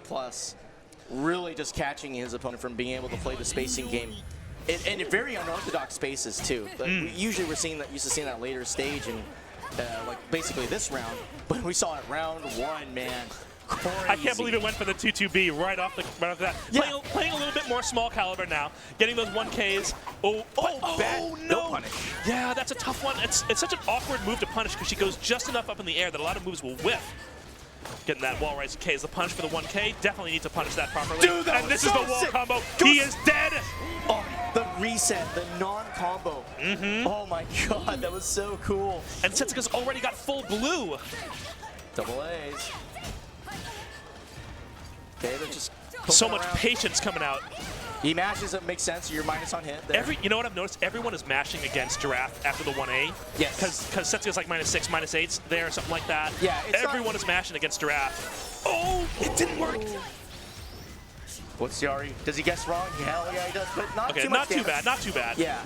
Speaker 2: Really just catching his opponent from being able to play the spacing game. And very unorthodox spaces too. Like, usually we're seeing that, used to seeing that later stage and like basically this round, but we saw it round 1, man. Crazy.
Speaker 1: I can't believe it went for the 2-2B right off that. Yeah. Playing a little bit more small caliber now, getting those 1Ks.
Speaker 2: No punish.
Speaker 1: Yeah, that's a tough one. It's such an awkward move to punish because she goes just enough up in the air that a lot of moves will whiff. Getting that wall rise K is the punch for the 1K. Definitely need to punish that properly.
Speaker 2: Dude,
Speaker 1: and this is the wall combo. He is dead.
Speaker 2: Oh, the reset, the non-combo. Oh my God, that was so cool.
Speaker 1: And Setsuka's already got full blue.
Speaker 2: Double A's. Okay, they're just
Speaker 1: So
Speaker 2: poking
Speaker 1: much
Speaker 2: around.
Speaker 1: patience coming out.
Speaker 2: He mashes, it makes sense. You're minus on hit there.
Speaker 1: You know what I've noticed? Everyone is mashing against Giraffe after the 1A.
Speaker 2: Yes.
Speaker 1: Because Setsuga's like -6, -8s there, something like that.
Speaker 2: Yeah, it's
Speaker 1: everyone is mashing against Giraffe. Oh, it didn't work.
Speaker 2: What's Yari? Does he guess wrong? Hell yeah, he does, but not
Speaker 1: Okay,
Speaker 2: too much
Speaker 1: not too
Speaker 2: damage.
Speaker 1: bad, not too bad.
Speaker 2: Yeah.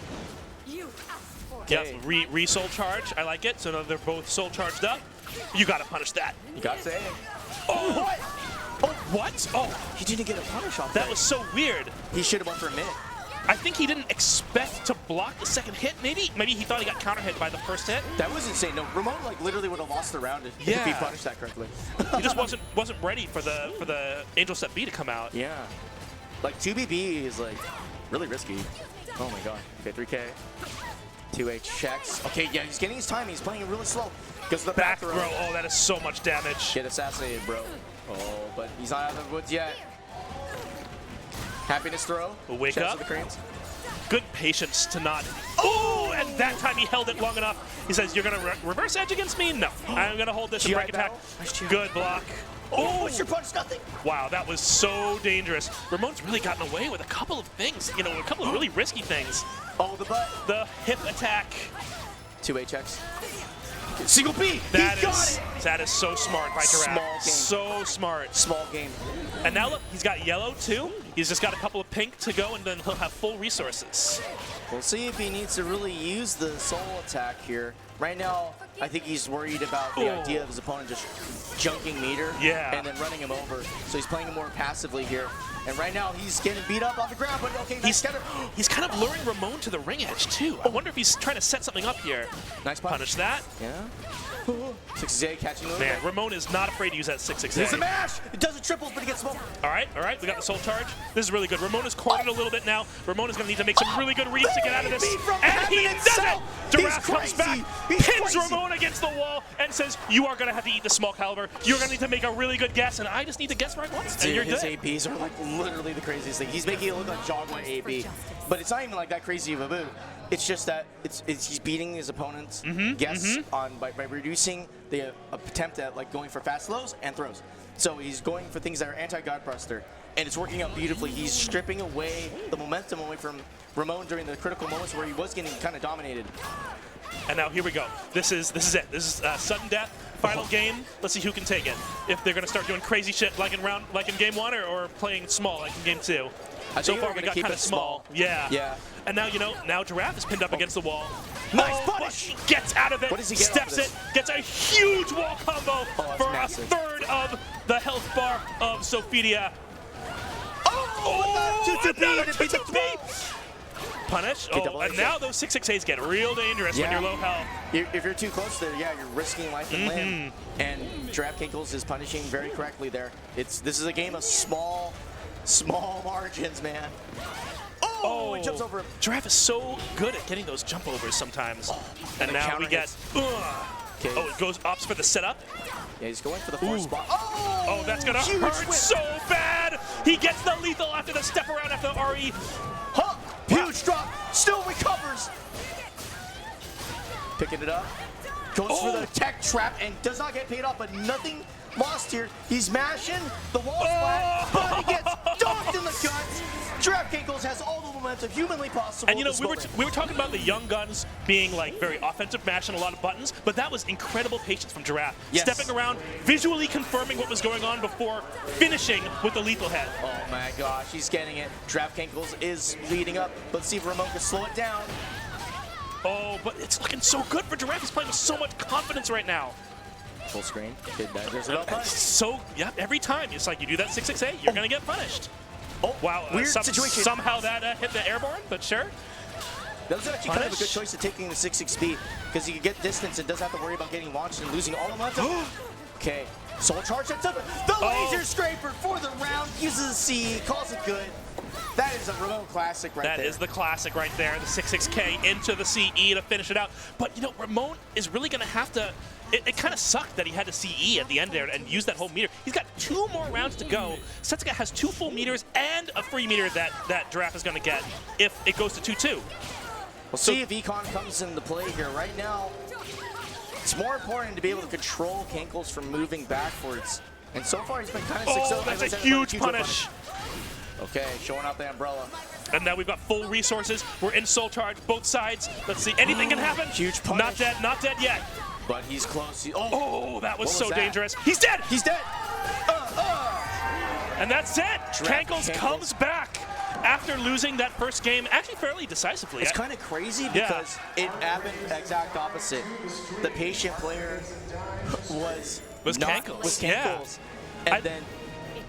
Speaker 1: Yeah,
Speaker 2: Okay.
Speaker 1: re-soul charge. I like it. So now they're both soul charged up. You gotta punish that.
Speaker 2: You got to say.
Speaker 1: Oh,
Speaker 2: What?
Speaker 1: oh, what? Oh,
Speaker 2: He didn't get a punish off
Speaker 1: that was so weird.
Speaker 2: He should have went for a minute.
Speaker 1: I think he didn't expect to block the second hit, maybe? Maybe he thought he got counter hit by the first hit.
Speaker 2: That was insane. No, Ramon like literally would have lost the round if he
Speaker 1: Yeah.
Speaker 2: punished that correctly.
Speaker 1: He just wasn't ready for the Angel Step B to come out.
Speaker 2: Yeah. Like 2BB is like really risky. Oh my god. Okay, 3K. 2H checks. Okay, yeah, he's getting his time. He's playing it really slow. Goes to the
Speaker 1: Back throw. Oh, that is so much damage.
Speaker 2: Get assassinated, bro. Oh, but he's not out of the woods yet. Happiness throw.
Speaker 1: Wake
Speaker 2: Checks
Speaker 1: up.
Speaker 2: with the cranes.
Speaker 1: Good patience to not. Oh, and that time he held it long enough. He says, "You're gonna reverse edge against me? No, I'm gonna hold this and
Speaker 2: GI
Speaker 1: break attack."
Speaker 2: battle. Nice GI.
Speaker 1: Good block.
Speaker 2: Oh, what's your punch? Nothing.
Speaker 1: Wow, that was so dangerous. Ramon's really gotten away with a couple of things. You know, a couple of really risky things.
Speaker 2: Oh, the butt.
Speaker 1: The hip attack.
Speaker 2: 2A checks. Single B.
Speaker 1: That
Speaker 2: He got
Speaker 1: is
Speaker 2: it.
Speaker 1: that is so smart by Giraffe.
Speaker 2: Small game.
Speaker 1: So smart.
Speaker 2: Small game.
Speaker 1: And now look, he's got yellow too. He's just got a couple of pink to go, and then he'll have full resources.
Speaker 2: We'll see if he needs to really use the soul attack here. Right now, I think he's worried about the idea of his opponent just junking meter and then running him over. So he's playing more passively here. And right now, he's getting beat up on the ground, but okay,
Speaker 1: He's kind of luring Ramon to the ring edge too. I wonder if he's trying to set something up here.
Speaker 2: Nice punch.
Speaker 1: Punish that.
Speaker 2: Yeah. 6A catching the
Speaker 1: Man, Ramon is not afraid to use that 6-6.
Speaker 2: There's a mash! It does a triples, but he gets smoked.
Speaker 1: All right, we got the soul charge. This is really good. Ramon is cornered a little bit now. Ramon is going to need to make some really good reads to get out of this. And he does it! Giraffe comes back, pins Ramon against the wall, and says, "You are going to have to eat the small caliber. You're going to need to make a really good guess, and I just need to guess right once, and
Speaker 2: Dude,
Speaker 1: you're
Speaker 2: his
Speaker 1: good."
Speaker 2: ABs are like literally the craziest thing. He's making it look like Jogger AB, but it's not even like that crazy of a move. It's just that he's beating his opponent's guess on by reducing the attempt at like going for fast lows and throws. So he's going for things that are anti-Godbuster, and it's working out beautifully. He's stripping away the momentum away from Ramon during the critical moments where he was getting kind of dominated.
Speaker 1: And now here we go. This is it. This is sudden death, final game. Let's see who can take it. If they're going to start doing crazy shit like in game 1 or playing small like in game 2. So far we got kind of small. Yeah.
Speaker 2: Yeah.
Speaker 1: And now, now Giraffe is pinned up against the wall.
Speaker 2: Nice
Speaker 1: but
Speaker 2: punish!
Speaker 1: he gets out of it,
Speaker 2: What does he get
Speaker 1: steps
Speaker 2: off
Speaker 1: it,
Speaker 2: of this?
Speaker 1: gets a huge wall combo
Speaker 2: that's
Speaker 1: for
Speaker 2: massive.
Speaker 1: a third of the health bar of Sophia.
Speaker 2: Oh,
Speaker 1: Another
Speaker 2: 2-2-B!
Speaker 1: 2-2-B. Punish. Oh, and now those 6-6-8s get real dangerous when you're low health.
Speaker 2: If you're too close there, yeah, you're risking life and limb. And DraftKinkles is punishing very correctly there. This is a game of small margins, man. Oh, he jumps over him.
Speaker 1: Giraffe is so good at getting those jump overs sometimes. And
Speaker 2: the
Speaker 1: now
Speaker 2: counter
Speaker 1: we get.
Speaker 2: hits.
Speaker 1: Oh, it goes opts for the setup.
Speaker 2: Yeah, he's going for the fourth spot. Oh,
Speaker 1: That's gonna
Speaker 2: huge
Speaker 1: hurt
Speaker 2: whip.
Speaker 1: so bad. He gets the lethal after the step around after the RE.
Speaker 2: Huh, huge drop, still recovers. Picking it up, goes for the tech trap and does not get paid off, but nothing lost here. He's mashing the wall splat, but he gets docked in the guts. DraftKinkles has all the momentum humanly possible.
Speaker 1: And you know,
Speaker 2: at this
Speaker 1: we were talking about the young guns being like very offensive, mashing a lot of buttons, but that was incredible patience from Giraffe.
Speaker 2: Yes.
Speaker 1: Stepping around, visually confirming what was going on before finishing with the lethal head.
Speaker 2: Oh my gosh, he's getting it. DraftKinkles is leading up. Let's see if Ramon can slow it down.
Speaker 1: Oh, but it's looking so good for Giraffe. He's playing with so much confidence right now.
Speaker 2: Full screen. There's a punch.
Speaker 1: So, yeah, every time. It's like you do that 6-6-8, you're going to get punished.
Speaker 2: Oh,
Speaker 1: Wow.
Speaker 2: weird situation.
Speaker 1: Somehow that hit the airborne, but sure.
Speaker 2: That was actually kind of a good
Speaker 1: Punish.
Speaker 2: choice of taking the 6-6 because he could get distance and doesn't have to worry about getting launched and losing all the momentum. Okay, soul charge sets up the laser scraper for the round, uses the C, calls it good. That is a Ramon classic right there.
Speaker 1: That is the classic right there, the 6-6K into the CE to finish it out. But, you know, Ramon is really going to have to... It kind of sucked that he had to CE at the end there and use that whole meter. He's got 2 more rounds to go. Setsuga has 2 full meters and a free meter that Giraffe is going to get if it goes to 2-2.
Speaker 2: We'll see if Econ comes into play here. Right now, it's more important to be able to control Kinkles from moving backwards. And so far, he's been kind of
Speaker 1: Oh,
Speaker 2: successful.
Speaker 1: that's a huge punish.
Speaker 2: Okay, showing out the umbrella.
Speaker 1: And now we've got full resources. We're in soul charge, both sides. Let's see, anything can happen.
Speaker 2: Huge punish.
Speaker 1: Not dead yet.
Speaker 2: But he's close.
Speaker 1: Oh, that was so
Speaker 2: that?
Speaker 1: dangerous. He's dead.
Speaker 2: He's dead.
Speaker 1: And that's it. Kankles comes back after losing that first game, actually fairly decisively.
Speaker 2: It's kind of crazy because it happened exact opposite. The patient player was
Speaker 1: Kankles. Yeah.
Speaker 2: And then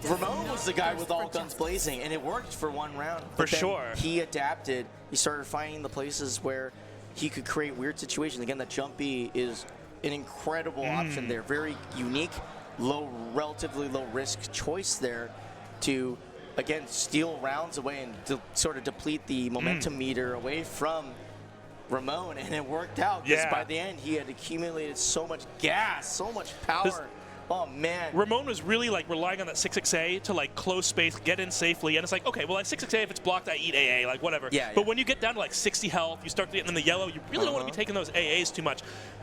Speaker 2: Ramon was the guy with all guns blazing, and it worked for one round.
Speaker 1: For sure.
Speaker 2: He adapted. He started finding the places where he could create weird situations. Again, the jump B is an incredible option there. Very unique, relatively low risk choice there to, again, steal rounds away and sort of deplete the momentum meter away from Ramon. And it worked out because by the end, he had accumulated so much gas, so much power. Oh, man.
Speaker 1: Ramon was really like relying on that 6XA to like close space, get in safely, and it's like, okay, well, at 6XA, if it's blocked, I eat AA, like whatever. But when you get down to like 60 health, you start getting in the yellow, you really don't want to be taking those AAs too much.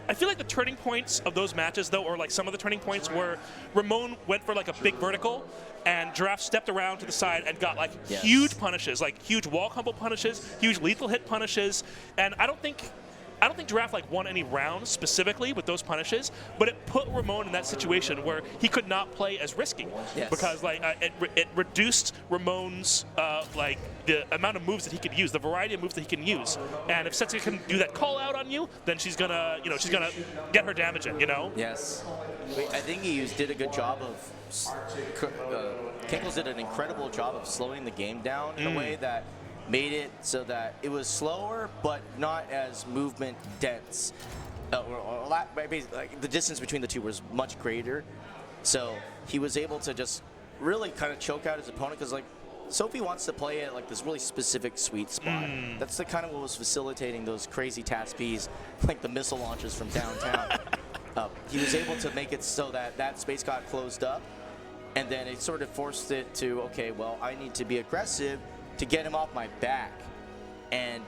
Speaker 1: I feel like the turning points of those matches, though, or like some of the turning points were Ramon went for like a big vertical, and Giraffe stepped around to the side and got like huge punishes, like huge wall combo punishes, huge lethal hit punishes, and I don't think Giraffe like won any rounds specifically with those punishes, but it put Ramon in that situation where he could not play as risky because like it reduced Ramon's like the amount of moves that he could use, the variety of moves that he can use. And if Setsuka can do that call out on you, then she's gonna get her damage in,
Speaker 2: Yes. I think he did a good job of. Kankles did an incredible job of slowing the game down in a way that made it so that it was slower, but not as movement dense. Like the distance between the two was much greater. So he was able to just really kind of choke out his opponent because, like, Sophie wants to play at like this really specific sweet spot. That's the kind of what was facilitating those crazy task Bs, like the missile launches from downtown. He was able to make it so that that space got closed up, and then it sort of forced it to, okay, well, I need to be aggressive to get him off my back. And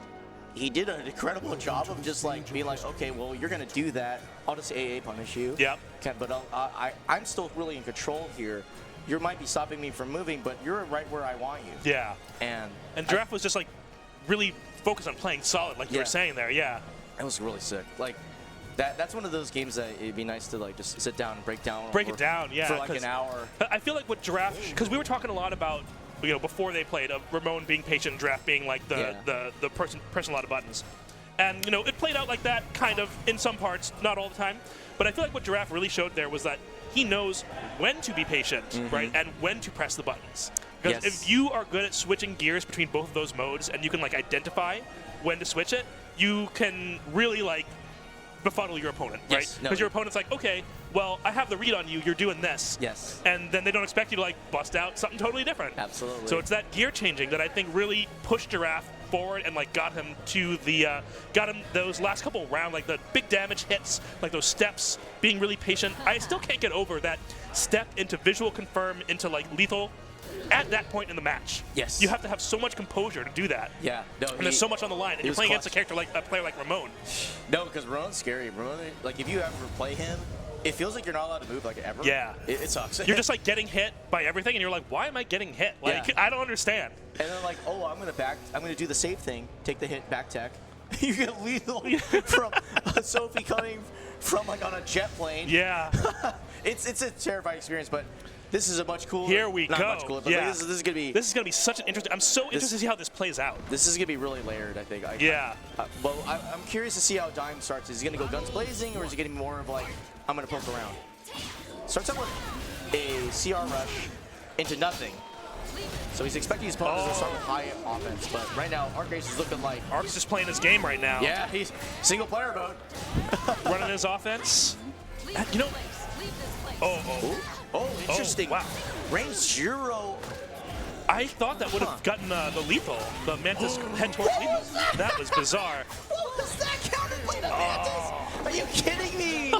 Speaker 2: he did an incredible job of just like being like, okay, well, you're gonna do that. I'll just AA punish you.
Speaker 1: Yep.
Speaker 2: Okay, but I'm still really in control here. You might be stopping me from moving, but you're right where I want you.
Speaker 1: Yeah. And Giraffe was just like really focused on playing solid, like you were saying there. Yeah.
Speaker 2: It was really sick. Like that's one of those games that it'd be nice to like just sit down and break down.
Speaker 1: Break it down, yeah.
Speaker 2: For like an hour.
Speaker 1: I feel like what Giraffe, because we were talking a lot about, before they played, of Ramon being patient and Giraffe being like the person pressing a lot of buttons. And, it played out like that kind of in some parts, not all the time. But I feel like what Giraffe really showed there was that he knows when to be patient, right, and when to press the buttons. Because if you are good at switching gears between both of those modes and you can like identify when to switch it, you can really like befuddle your opponent, right? Because your opponent's like, okay, well, I have the read on you, you're doing this.
Speaker 2: Yes.
Speaker 1: And then they don't expect you to like bust out something totally different.
Speaker 2: Absolutely.
Speaker 1: So it's that gear changing that I think really pushed Giraffe forward and like got him to the got him those last couple rounds, like the big damage hits, like those steps, being really patient. I still can't get over that step into visual confirm into like lethal at that point in the match.
Speaker 2: Yes.
Speaker 1: You have to have so much composure to do that.
Speaker 2: Yeah. No,
Speaker 1: and there's so much on the line. And you're playing against a player like Ramon.
Speaker 2: No, because Ramon's scary. Ramon, like if you ever play him, it feels like you're not allowed to move like ever.
Speaker 1: Yeah.
Speaker 2: It sucks.
Speaker 1: You're just like getting hit by everything, and you're like, why am I getting hit? Like, I don't understand.
Speaker 2: And then like, oh, I'm gonna do the safe thing, take the hit, back tech. You get lethal from Sophie coming from like on a jet plane.
Speaker 1: Yeah.
Speaker 2: It's a terrifying experience, but this is a much cooler.
Speaker 1: Here we
Speaker 2: not
Speaker 1: go.
Speaker 2: Much cooler, but
Speaker 1: yeah.
Speaker 2: This is gonna be.
Speaker 1: This is gonna be such an interesting. I'm so interested to see how this plays out.
Speaker 2: This is gonna be really layered, I think. Well, I'm curious to see how Dime starts. Is he gonna go guns blazing, or is he getting more of like, I'm gonna poke around? Starts out with a CR rush into nothing. So he's expecting his opponents to start with high offense, but right now, Arcase is looking like...
Speaker 1: Ark's just playing his game right now.
Speaker 2: Yeah, he's single player mode.
Speaker 1: Running his offense.
Speaker 2: Oh, interesting.
Speaker 1: Wow.
Speaker 2: Range 0.
Speaker 1: I thought that would have gotten the lethal, the Mantis head towards lethal. That was bizarre.
Speaker 2: What was that counterplay to Mantis? Are you kidding me?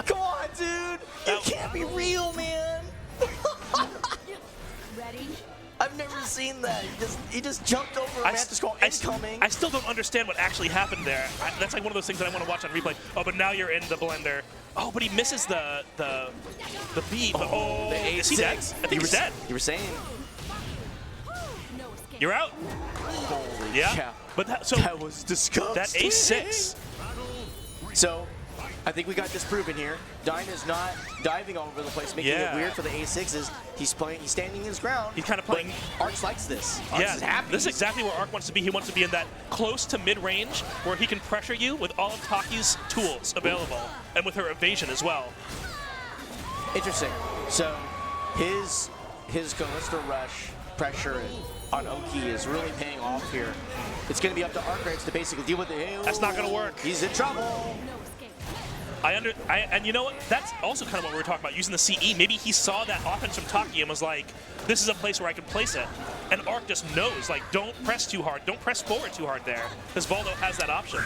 Speaker 2: Come on, dude. You can't be real, man.
Speaker 4: Ready?
Speaker 2: I've never seen that. He just jumped over Mantis Call incoming.
Speaker 1: I still don't understand what actually happened there. That's like one of those things that I want to watch on replay. Oh, but now you're in the blender. Oh, but he misses the beat. But,
Speaker 2: the
Speaker 1: is he dead? I think he's dead.
Speaker 2: You were saying.
Speaker 1: You're out.
Speaker 2: Holy
Speaker 1: Yeah.
Speaker 2: cow.
Speaker 1: But that
Speaker 2: was disgusting.
Speaker 1: That A6.
Speaker 2: So, I think we got disproven here. Dime is not diving all over the place, making it weird for the A6s. He's standing his ground.
Speaker 1: He's kind of playing.
Speaker 2: Arch likes this. Arch is happy.
Speaker 1: This is exactly where Arc wants to be. He wants to be in that close to mid-range where he can pressure you with all of Taki's tools available and with her evasion as well.
Speaker 2: Interesting. So, his Callisto Rush pressure on Oki is really paying off here. It's going to be up to Arc to basically deal with it.
Speaker 1: That's not going to work.
Speaker 2: He's in trouble.
Speaker 1: And you know what? That's also kind of what we were talking about, using the CE. Maybe he saw that offense from Taki and was like, this is a place where I can place it. And Arc just knows, like, don't press too hard. Don't press forward too hard there. Because Voldo has that option.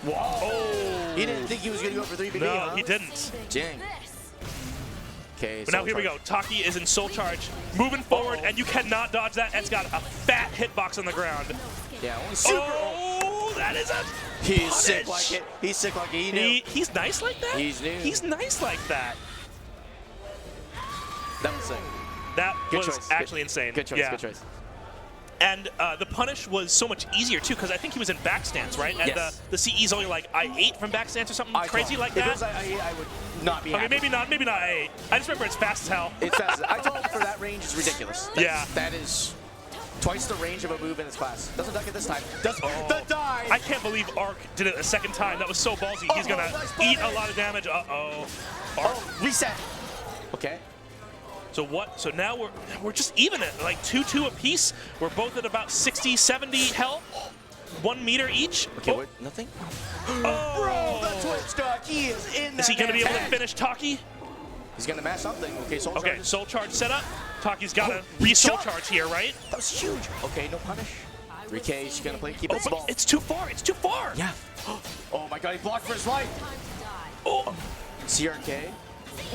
Speaker 2: Whoa.
Speaker 1: Oh.
Speaker 2: He didn't think he was going to go for 3BB,
Speaker 1: No,
Speaker 2: huh?
Speaker 1: he didn't.
Speaker 2: Dang. Okay,
Speaker 1: But now here we go. Taki is in Soul Charge, moving forward, and you cannot dodge that. Ed's got a fat hitbox on the ground.
Speaker 2: Yeah, only super.
Speaker 1: Oh, that is a
Speaker 2: He's
Speaker 1: punish.
Speaker 2: sick like it. He's sick like it. He knew.
Speaker 1: He's nice like that?
Speaker 2: He's new.
Speaker 1: He's nice like that.
Speaker 2: That was sick.
Speaker 1: That
Speaker 2: Good
Speaker 1: was
Speaker 2: choice.
Speaker 1: actually insane.
Speaker 2: Good choice,
Speaker 1: Yeah.
Speaker 2: good choice.
Speaker 1: And the punish was so much easier, too, because I think he was in back stance, right? And
Speaker 2: Yes.
Speaker 1: the CE's only like I8 from back stance or something crazy like
Speaker 2: If
Speaker 1: that.
Speaker 2: it was I would not be
Speaker 1: Okay,
Speaker 2: happy.
Speaker 1: maybe not I8. I just remember it's fast as hell.
Speaker 2: It's fast. I told him for that range is ridiculous. That is twice the range of a move in his class. Doesn't duck it this time. Does the dive.
Speaker 1: I can't believe Arc did it a second time. That was so ballsy. He's going to
Speaker 2: nice
Speaker 1: eat a
Speaker 2: punish.
Speaker 1: lot of damage. Uh-oh. Arc.
Speaker 2: Oh, reset. Okay.
Speaker 1: So what? So now we're just even at like 2-2 apiece. We're both at about 60, 70 health. 1 meter each.
Speaker 2: Okay, what? Nothing?
Speaker 1: Oh.
Speaker 2: Bro, the Twitch duck. He is in that.
Speaker 1: Is he going to be able to
Speaker 2: head.
Speaker 1: finish Taki?
Speaker 2: He's going to mash something. Okay, Soul
Speaker 1: Okay,
Speaker 2: Charge.
Speaker 1: Soul Charge set up. Taki's got to re-Soul
Speaker 2: shot.
Speaker 1: Charge here, right?
Speaker 2: That was huge. Okay, no punish. 3K, he's going to play. Keep it
Speaker 1: But
Speaker 2: small.
Speaker 1: it's too far. It's too far.
Speaker 2: Yeah. Oh my god, he blocked for his life.
Speaker 1: Oh,
Speaker 2: CRK.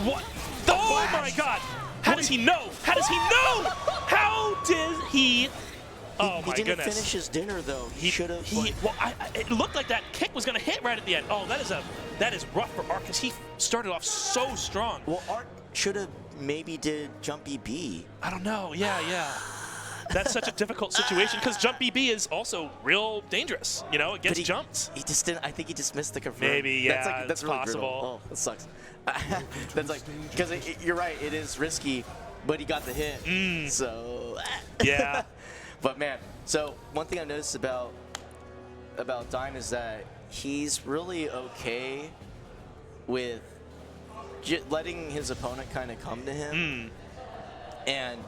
Speaker 1: what? Oh my God. How does he know? How does he know? How did he? Oh
Speaker 2: He
Speaker 1: my
Speaker 2: didn't
Speaker 1: goodness.
Speaker 2: finish his dinner though. He should have.
Speaker 1: Well, it looked like that kick was going to hit right at the end. Oh, that is rough for Arc because he started off so strong.
Speaker 2: Well, Art should have maybe did Jumpy B.
Speaker 1: I don't know. Yeah. That's such a difficult situation because Jump BB is also real dangerous. You know, it gets jumped.
Speaker 2: He just didn't. I think he just missed the confirm.
Speaker 1: Maybe, yeah,
Speaker 2: That's
Speaker 1: it's
Speaker 2: really
Speaker 1: possible.
Speaker 2: brutal. Oh, that sucks. That's like because you're right. It is risky, but he got the hit. So
Speaker 1: Yeah.
Speaker 2: But man, so one thing I noticed about Dime is that he's really okay with letting his opponent kind of come to him, and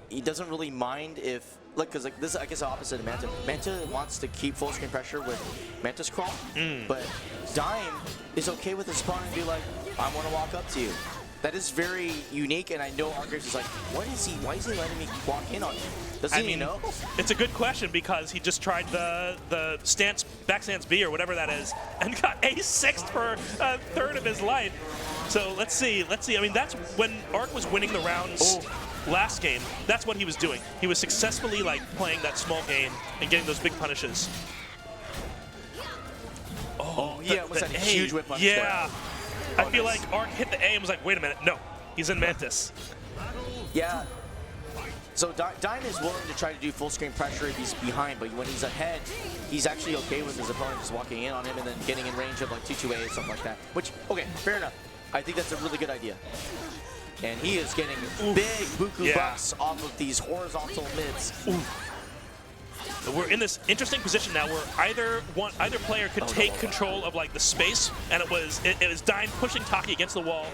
Speaker 2: he doesn't really mind if, look, because like this is, I guess, the opposite of Manta. Manta wants to keep full screen pressure with Mantis Crawl, but Dime is okay with his opponent and be like, I want to walk up to you. That is very unique, and I know Arcus is like, why is he letting me walk in on him? Does he know?
Speaker 1: It's a good question because he just tried the back stance B or whatever that is and got A6 for a third of his life. So let's see. I mean, that's when Arc was winning the rounds last game. That's what he was doing. He was successfully like playing that small game and getting those big punishes.
Speaker 2: Oh, yeah, it was that
Speaker 1: A.
Speaker 2: huge whip on his
Speaker 1: Yeah.
Speaker 2: Oh,
Speaker 1: I feel
Speaker 2: nice.
Speaker 1: like Arc hit the A and was like, wait a minute, no, he's in Mantis.
Speaker 2: Yeah. So Dime is willing to try to do full screen pressure if he's behind, but when he's ahead, he's actually okay with his opponent just walking in on him and then getting in range of like 2-2A or something like that. Which, okay, fair enough. I think that's a really good idea. And he is getting big buku bucks off of these horizontal mids.
Speaker 1: We're in this interesting position now where either player could take control of like the space, and it was Dime pushing Taki against the wall.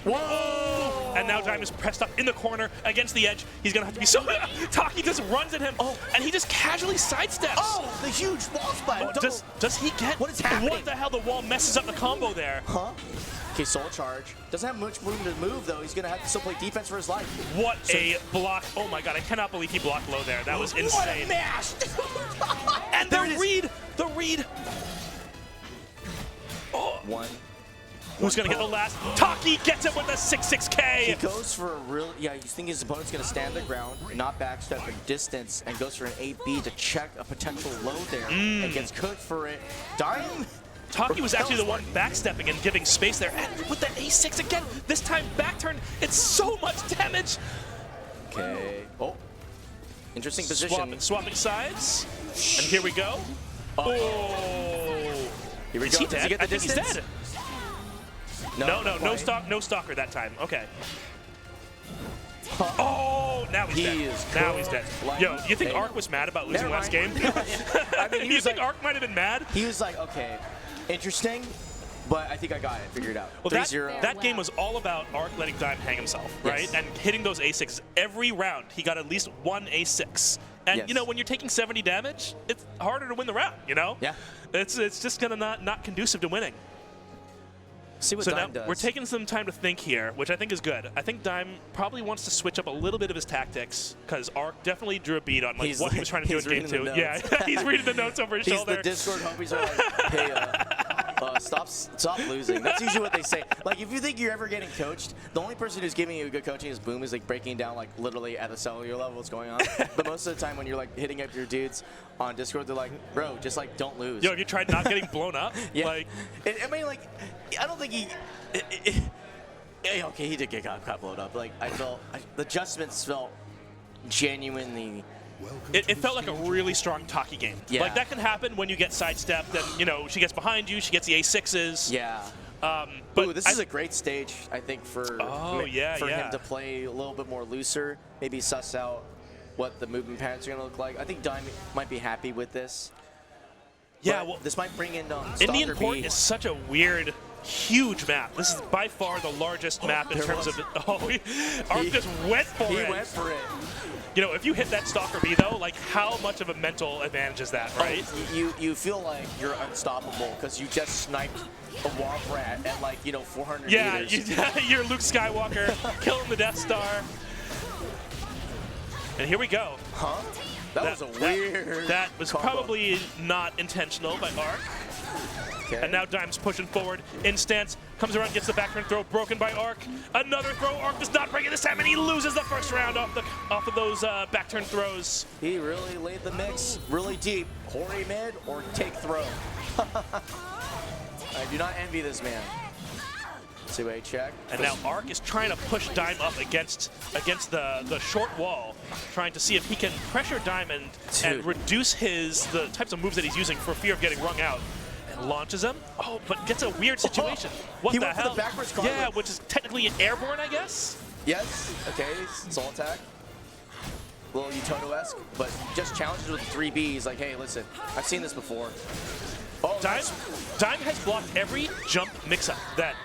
Speaker 1: Whoa! And now Dime is pressed up in the corner against the edge. He's gonna have to be so. Taki just runs at him, and he just casually sidesteps.
Speaker 2: Oh, the huge wall splat.
Speaker 1: Does he get?
Speaker 2: What is happening?
Speaker 1: What the hell? The wall messes up the combo there.
Speaker 2: Huh? Okay, Soul Charge. Doesn't have much room to move, though. He's going to have to still play defense for his life.
Speaker 1: What a block. Oh, my God. I cannot believe he blocked low there. That was insane.
Speaker 2: What a mash!
Speaker 1: And the read.
Speaker 2: Oh. One.
Speaker 1: Who's going to get the last? Taki gets it with a 6-6K.
Speaker 2: He goes for a real, yeah, you think his opponent's going to stand the ground, not backstep in distance, and goes for an 8B to check a potential low there, and gets cooked for it. Dime?
Speaker 1: Taki was actually the one backstepping and giving space there. And with that A6 again, this time back turn, it's so much damage.
Speaker 2: Okay. Oh. Interesting position.
Speaker 1: Swapping sides. And here we go. Oh.
Speaker 2: Here we
Speaker 1: Is
Speaker 2: go.
Speaker 1: he
Speaker 2: Does
Speaker 1: dead?
Speaker 2: he get the
Speaker 1: I think he's
Speaker 2: distance?
Speaker 1: dead. No stalker that time. Okay. Oh, now he's dead. Now he's dead. Yo, you think Arc was mad about losing last game?
Speaker 2: I mean,
Speaker 1: you think Arc might have been mad?
Speaker 2: He was like, okay, interesting, but I think I got it figured out.
Speaker 1: Well,
Speaker 2: 3-0.
Speaker 1: that game was all about Arc letting Dime hang himself, right?
Speaker 2: Yes.
Speaker 1: And hitting those A6s. Every round, he got at least one A6. And,
Speaker 2: Yes.
Speaker 1: you know, when you're taking 70 damage, it's harder to win the round, you know?
Speaker 2: Yeah.
Speaker 1: It's just going to not conducive to winning.
Speaker 2: See what
Speaker 1: So
Speaker 2: Dime
Speaker 1: now
Speaker 2: does.
Speaker 1: we're taking some time to think here, which I think is good. I think Dime probably wants to switch up a little bit of his tactics because Arc definitely drew a beat on like, what he was trying to do in game 2. Yeah, he's reading the notes over his shoulder.
Speaker 2: The Discord homies are like, hey, stop losing. That's usually what they say. Like, if you think you're ever getting coached, the only person who's giving you good coaching is Boom, is like breaking down like literally at the cellular level what's going on. But most of the time when you're like hitting up your dudes on Discord, they're like, bro, just like don't lose.
Speaker 1: Yo, have you tried not getting blown up?
Speaker 2: Yeah.
Speaker 1: Like,
Speaker 2: I mean, like, I don't think he. Okay, he did get got blown up. Like, the adjustments felt genuinely.
Speaker 1: it felt like a really strong Taki game.
Speaker 2: Yeah.
Speaker 1: Like, that can happen when you get sidestepped and, you know, she gets behind you, she gets the A6s.
Speaker 2: Yeah.
Speaker 1: But
Speaker 2: Ooh, this is a great stage, I think, for him to play a little bit more looser, maybe suss out what the movement patterns are going to look like. I think Dime might be happy with this.
Speaker 1: Yeah,
Speaker 2: But
Speaker 1: well,
Speaker 2: this might bring in
Speaker 1: Indian
Speaker 2: Stalker
Speaker 1: Port
Speaker 2: B.
Speaker 1: is such a weird, huge map. This is by far the largest map in terms of. Arc just went for it.
Speaker 2: He went for it.
Speaker 1: You know, if you hit that Stalker B though, like how much of a mental advantage is that, right?
Speaker 2: You feel like you're unstoppable because you just sniped a Womp Rat at like 400
Speaker 1: Yeah,
Speaker 2: meters.
Speaker 1: you're Luke Skywalker killing the Death Star. And here we go.
Speaker 2: Huh? That was a weird.
Speaker 1: That was
Speaker 2: combo.
Speaker 1: probably not intentional by Arc.
Speaker 2: Okay.
Speaker 1: And now Dime's pushing forward. Instance comes around, gets the backturn throw, broken by Arc. Another throw. Arc does not break it this time, and he loses the first round off of those backturn throws.
Speaker 2: He really laid the mix really deep. Hori mid or take throw. I do not envy this man. 2A check.
Speaker 1: And now Arc is trying to push Dime up against the short wall, trying to see if he can pressure Dime and reduce the types of moves that he's using for fear of getting rung out. And launches him. Oh, but gets a weird situation. What
Speaker 2: He
Speaker 1: the
Speaker 2: went for
Speaker 1: hell?
Speaker 2: the backwards combo.
Speaker 1: Yeah, which is technically an airborne, I guess.
Speaker 2: Yes. Okay. Soul attack. A little Utoto-esque, but just challenges with 3Bs. Like, hey, listen, I've seen this before. Oh,
Speaker 1: Dime has blocked every jump mix-up that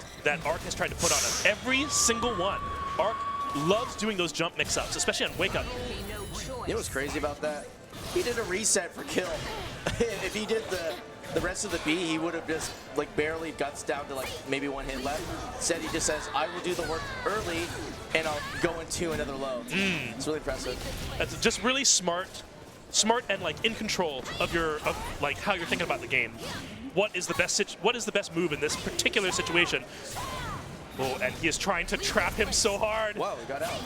Speaker 1: Arc has tried to put on him. Every single one. Arc loves doing those jump mix-ups, especially on Wake Up.
Speaker 2: You know what's crazy about that? He did a reset for kill. If he did the rest of the B, he would have just like barely guts down to like maybe one hit left. Instead, he just says, I will do the work early and I'll go into another low. It's really impressive.
Speaker 1: That's just really smart and like in control of like how you're thinking about the game. What is the best move in this particular situation? Oh, and he is trying to trap him so hard.
Speaker 2: Whoa, he got out.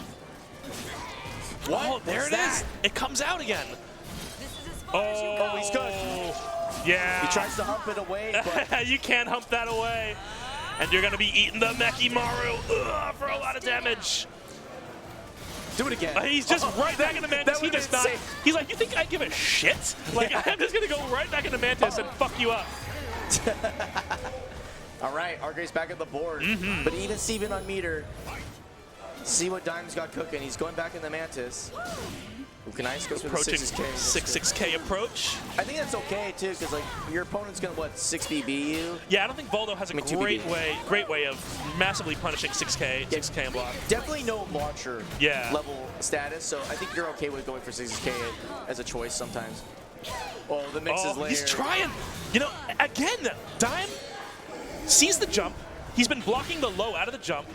Speaker 1: Oh, there it is. It comes out again. Oh,
Speaker 2: he's good.
Speaker 1: Yeah.
Speaker 2: He tries to hump it away, but
Speaker 1: you can't hump that away. And you're going to be eating the Meki Maru for a lot of damage.
Speaker 2: do it again.
Speaker 1: He's just right back in the Mantis. He does not. He's like, you think I give a shit? Like, I'm just going to go right back in the Mantis and fuck you up.
Speaker 2: All right, Arc's back at the board. But even Steven on meter. See what Dime's got cooking. He's going back in the Mantis. Ukanice goes for the
Speaker 1: Approaching
Speaker 2: 6K.
Speaker 1: 6K approach.
Speaker 2: I think that's okay too, because like your opponent's gonna 6BB you.
Speaker 1: Yeah, I don't think Voldo has a
Speaker 2: 2BB.
Speaker 1: great way of massively punishing 6K and block.
Speaker 2: Definitely no launcher
Speaker 1: Yeah.
Speaker 2: level status, so I think you're okay with going for 6K as a choice sometimes. Oh, the mix is layered.
Speaker 1: He's trying. You know, again, Dime sees the jump. He's been blocking the low out of the jump,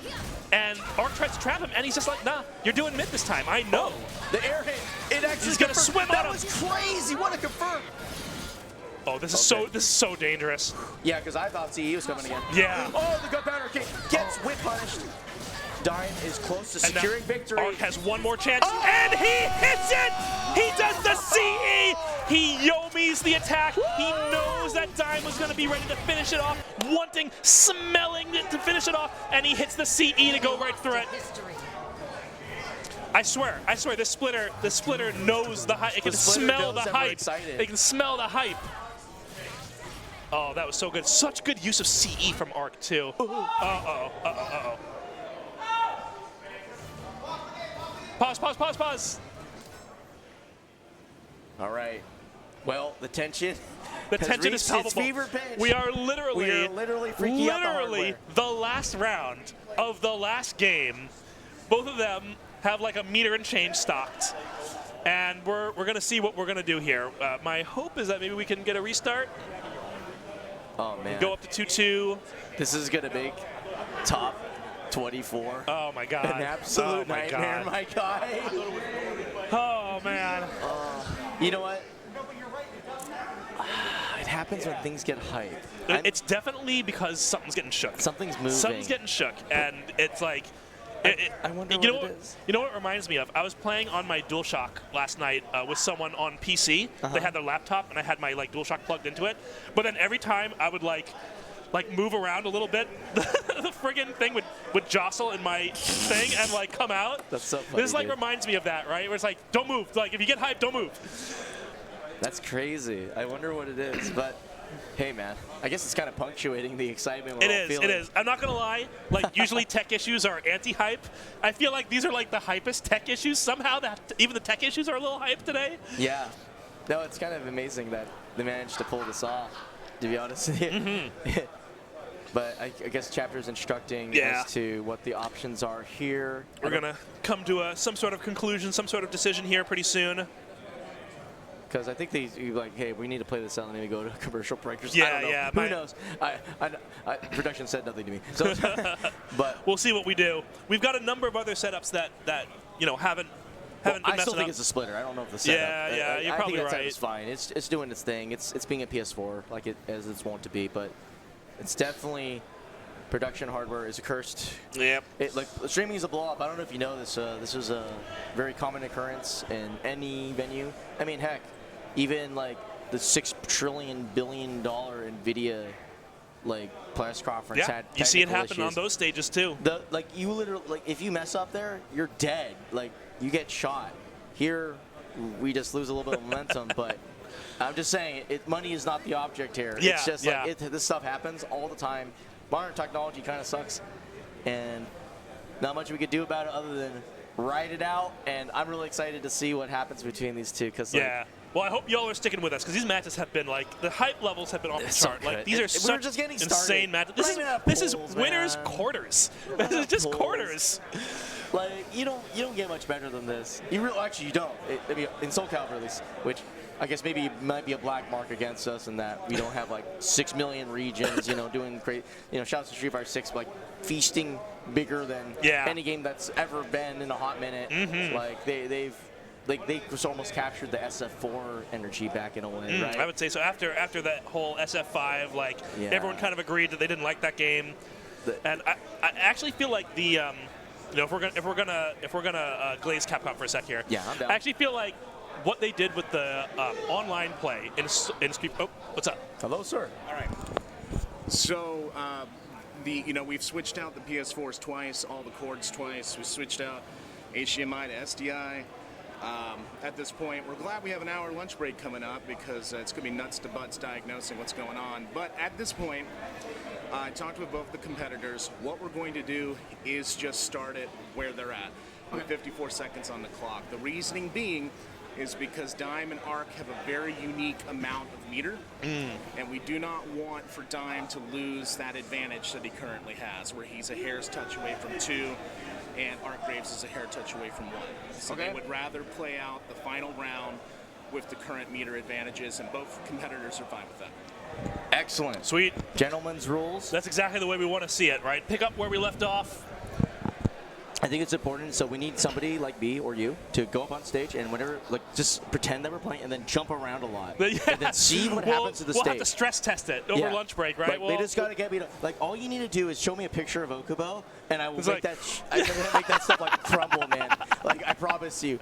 Speaker 1: and Arc tries to trap him, and he's just like, nah, you're doing mid this time. I know.
Speaker 2: The air hit. It actually
Speaker 1: He's gonna swim on him.
Speaker 2: That was crazy. What a confirm.
Speaker 1: Oh, this is
Speaker 2: Okay.
Speaker 1: so dangerous.
Speaker 2: Yeah, because I thought CE was coming again.
Speaker 1: Yeah.
Speaker 2: Oh, the gut pounder kick gets whip punished. Dime is close to securing victory.
Speaker 1: Arc has one more chance, and he hits it! He does the CE! He yomis the attack. He knows that Dime was going to be ready to finish it off, smelling it to finish it off, and he hits the CE to go right through it. I swear, this splitter knows the hype. It can smell the hype. It can smell the hype. Oh, that was so good. Such good use of CE from Arc, too. Uh-oh. Pause.
Speaker 2: All right. Well, the tension.
Speaker 1: The tension
Speaker 2: has
Speaker 1: is
Speaker 2: reached its
Speaker 1: palpable.
Speaker 2: fever pitch.
Speaker 1: We are literally
Speaker 2: freaking out the hardware.
Speaker 1: the last round of the last game. Both of them have like a meter and change stocked. And we're going to see what we're going to do here. My hope is that maybe we can get a restart.
Speaker 2: Oh, man.
Speaker 1: Go up to 2-2.
Speaker 2: This is going to make top 24.
Speaker 1: Oh, my God.
Speaker 2: An absolute nightmare,
Speaker 1: God.
Speaker 2: my guy.
Speaker 1: Oh, man.
Speaker 2: You know what? It happens when things get hyped.
Speaker 1: It's definitely because something's getting shook.
Speaker 2: Something's moving.
Speaker 1: Something's getting shook, and it's like...
Speaker 2: I wonder
Speaker 1: you
Speaker 2: what
Speaker 1: know
Speaker 2: it is.
Speaker 1: You know what it reminds me of? I was playing on my DualShock last night with someone on PC. They had their laptop, and I had my DualShock plugged into it. But then every time I would like move around a little bit, the friggin' thing would jostle in my thing and come out.
Speaker 2: That's so funny.
Speaker 1: This
Speaker 2: dude.
Speaker 1: reminds me of that, right? Where it's like, don't move. Like if you get hyped, don't move.
Speaker 2: That's crazy. I wonder what it is, but hey, man. I guess it's kind of punctuating the excitement.
Speaker 1: It is. I'm not gonna lie. Usually tech issues are anti-hype. I feel like these are the hypest tech issues. Somehow even the tech issues are a little hype today.
Speaker 2: Yeah. No, it's kind of amazing that they managed to pull this off, to be honest with you. But I guess chapter's instructing as to what the options are here.
Speaker 1: We're gonna come to some sort of conclusion, some sort of decision here pretty soon.
Speaker 2: Because I think hey, we need to play this out and maybe go to a commercial break or something.
Speaker 1: Yeah,
Speaker 2: I don't know.
Speaker 1: yeah.
Speaker 2: Who knows? Production said nothing to me. So, but
Speaker 1: we'll see what we do. We've got a number of other setups that haven't been
Speaker 2: I still
Speaker 1: messing
Speaker 2: think
Speaker 1: up.
Speaker 2: it's a splitter. I don't know if the setup.
Speaker 1: Yeah, you're
Speaker 2: I
Speaker 1: probably
Speaker 2: think that
Speaker 1: right.
Speaker 2: setup's fine. It's doing its thing. It's being a PS4 as it's wont to be, but it's definitely production hardware is cursed.
Speaker 1: Yep.
Speaker 2: Streaming is a blow up. I don't know if you know this. This is a very common occurrence in any venue. I mean, heck, even the $6 trillion billion Nvidia press conference had
Speaker 1: you see it
Speaker 2: technical
Speaker 1: happen on
Speaker 2: issues.
Speaker 1: those stages too.
Speaker 2: You literally if you mess up there, you're dead. You get shot. Here, we just lose a little bit of momentum, but. I'm just saying, money is not the object here.
Speaker 1: Yeah,
Speaker 2: it's just this stuff happens all the time. Modern technology kind of sucks, and not much we could do about it other than ride it out. And I'm really excited to see what happens between these two.
Speaker 1: Well, I hope y'all are sticking with us because these matches have been the hype levels have been off the chart.
Speaker 2: So
Speaker 1: These are such
Speaker 2: just getting
Speaker 1: insane matches. This is winners quarters. This is just quarters.
Speaker 2: You don't get much better than this. Actually, you don't. In Soulcalibur at least, which I guess maybe might be a black mark against us in that we don't have 6 million regions, doing great. Shouts to Street Fighter 6, feasting bigger than any game that's ever been in a hot minute. They've almost captured the SF4 energy back in a way, right?
Speaker 1: I would say so. After that whole SF5, everyone kind of agreed that they didn't like that game, and I actually feel like the if we're gonna glaze Capcom for a sec here,
Speaker 2: I'm down.
Speaker 1: I actually feel like what they did with the online play in Street. Oh, what's up?
Speaker 2: Hello, sir.
Speaker 3: All right. So we've switched out the PS4s twice, all the cords twice. We switched out HDMI to SDI. At this point, we're glad we have an hour lunch break coming up because it's going to be nuts to butts diagnosing what's going on. But at this point, I talked with both the competitors. What we're going to do is just start it where they're at, with 54 seconds on the clock. The reasoning being is because Dime and Arc have a very unique amount of meter, and we do not want for Dime to lose that advantage that he currently has, where he's a hair's touch away from 2, and Arc Graves is a hair touch away from 1. So they would rather play out the final round with the current meter advantages, and both competitors are fine with that.
Speaker 2: Excellent.
Speaker 1: Sweet.
Speaker 2: Gentlemen's rules.
Speaker 1: That's exactly the way we want to see it, right? Pick up where we left off.
Speaker 2: I think it's important, so we need somebody like me or you to go up on stage and whenever, like, just pretend that we're playing and then jump around a lot.
Speaker 1: Yeah.
Speaker 2: And then see what happens to the
Speaker 1: We'll
Speaker 2: stage.
Speaker 1: have to stress test it over lunch break, right?
Speaker 2: Like, they just got to get me to, like, all you need to do is show me a picture of Okubo, and I will make that stuff, like, crumble, man. Like, I promise you.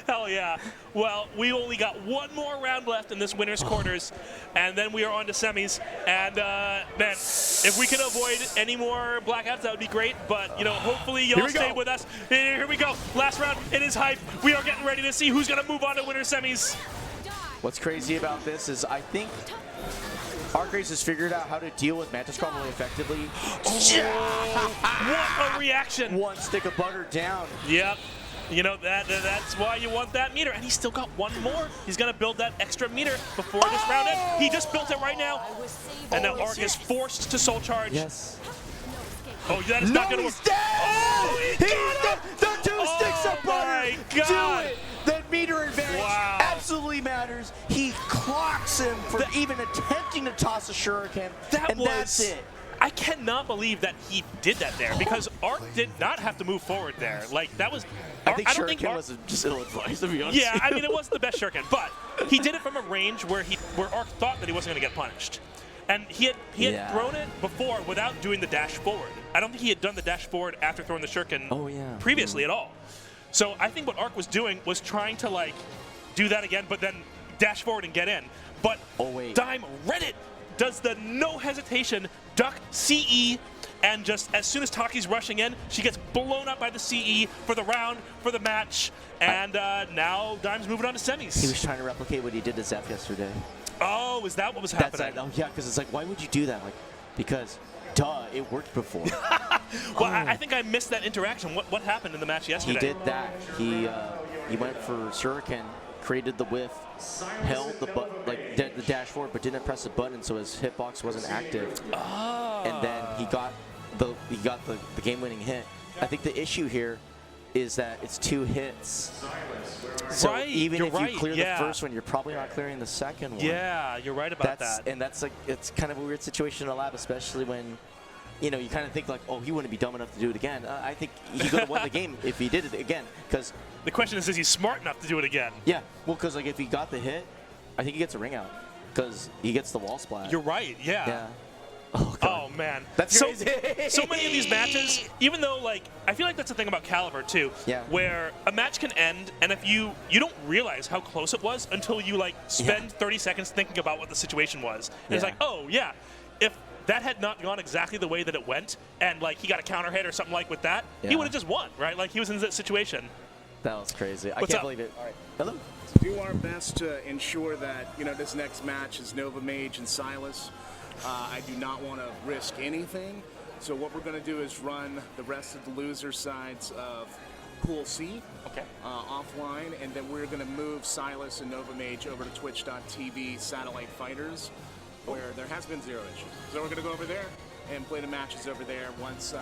Speaker 1: Hell yeah. Well, we only got one more round left in this winner's quarters, and then we are on to semis. And, man, if we can avoid any more blackouts, that would be great. But, you know, hopefully y'all stay with us. Here we go. Last round. It is hype. We are getting ready to see who's going to move on to winner's semis.
Speaker 2: What's crazy about this is I think Arcraze has figured out how to deal with Mantis really effectively.
Speaker 1: What a reaction.
Speaker 2: One stick of butter down.
Speaker 1: Yep. You know, that's why you want that meter. And he's still got one more. He's going to build that extra meter before this round ends. He just built it right now. And now Arc is forced to soul charge.
Speaker 2: Yes.
Speaker 1: Oh, that is not going to work. Oh, he's
Speaker 2: dead! The two sticks of butter!
Speaker 1: God.
Speaker 2: Do it! That meter advantage absolutely matters. He clocks him for even attempting to toss a shuriken, and that's it.
Speaker 1: I cannot believe that he did that there because Arc did not have to move forward there. Like, that was...
Speaker 2: I think shuriken was just ill-advised, to be honest.
Speaker 1: Yeah, I mean, it wasn't the best shuriken, but he did it from a range where Arc thought that he wasn't going to get punished. And he had thrown it before without doing the dash forward. I don't think he had done the dash forward after throwing the shuriken previously at all. So I think what Arc was doing was trying to, like, do that again, but then dash forward and get in. But Dime read it, does the no hesitation duck CE, and just as soon as Taki's rushing in, she gets blown up by the CE for the round, for the match, and now Dime's moving on to semis.
Speaker 2: He was trying to replicate what he did to Zeph yesterday.
Speaker 1: Oh, is that what was happening?
Speaker 2: Oh, yeah, because it's like, why would you do that? Like, because, duh, it worked before.
Speaker 1: Well, I think I missed that interaction. What happened in the match yesterday?
Speaker 2: He did that. He went for Shuriken, created the whiff, held the dash forward, but didn't press the button, so his hitbox wasn't active. And then he got the game-winning hit. I think the issue here is that it's 2 hits. So even if you clear the first one, you're probably not clearing the second one.
Speaker 1: Yeah, you're right about that.
Speaker 2: And that's like, it's kind of a weird situation in a lab, especially when, you know, you kind of think like, oh, he wouldn't be dumb enough to do it again. I think he could have won the game if he did it again. Because
Speaker 1: the question is he smart enough to do it again?
Speaker 2: Yeah, well, because like if he got the hit, I think he gets a ring out because he gets the wall splat.
Speaker 1: You're right. Yeah.
Speaker 2: Oh, God.
Speaker 1: Oh, man.
Speaker 2: That's crazy.
Speaker 1: So many of these matches, even though, like, I feel like that's the thing about Calibur, too, where a match can end, and if you don't realize how close it was until you, like, spend 30 seconds thinking about what the situation was. And it's like, oh, yeah, if that had not gone exactly the way that it went, and, like, he got a counter hit or something like with that, he would have just won, right? Like, he was in that situation.
Speaker 2: That was crazy. I can't believe it. All right. Hello?
Speaker 3: Do our best to ensure that, you know, this next match is NOVAMAGE and SSYLUSS. I do not want to risk anything, so what we're going to do is run the rest of the loser sides of Pool C offline, and then we're going to move SSYLUSS and NOVAMAGE over to twitch.tv Satellite Fighters, where there has been 0 issues. So we're going to go over there and play the matches over there once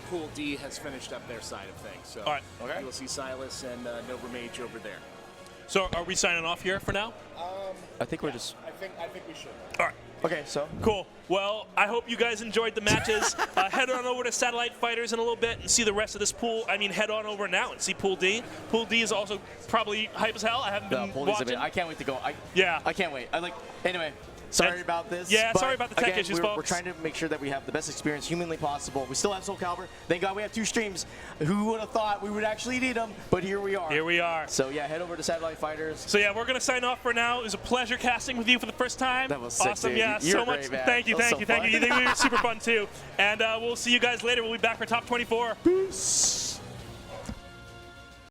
Speaker 3: Pool D has finished up their side of things. So you will see SSYLUSS and NOVAMAGE over there.
Speaker 1: So are we signing off here for now?
Speaker 2: I think we're just...
Speaker 3: I think we should.
Speaker 1: All right.
Speaker 2: Okay, so.
Speaker 1: Cool. Well, I hope you guys enjoyed the matches. Head on over to Satellite Fighters in a little bit and see the rest of this pool. I mean, head on over now and see Pool D. Pool D is also probably hype as hell. I haven't been watching.
Speaker 2: I can't wait to go.
Speaker 1: Yeah.
Speaker 2: I can't wait. Anyway. Sorry about this.
Speaker 1: Yeah, sorry about the tech issues, folks.
Speaker 2: We're trying to make sure that we have the best experience humanly possible. We still have Soulcalibur. Thank God we have 2 streams. Who would have thought we would actually need them? But here we are.
Speaker 1: Here we are.
Speaker 2: So yeah, head over to Satellite Fighters.
Speaker 1: So yeah, we're gonna sign off for now. It was a pleasure casting with you for the first time.
Speaker 2: That was sick,
Speaker 1: awesome.
Speaker 2: Dude.
Speaker 1: Yeah,
Speaker 2: You're
Speaker 1: so much.
Speaker 2: Great, man.
Speaker 1: Thank you.
Speaker 2: You
Speaker 1: were super fun too. And we'll see you guys later. We'll be back for top 24.
Speaker 2: Peace.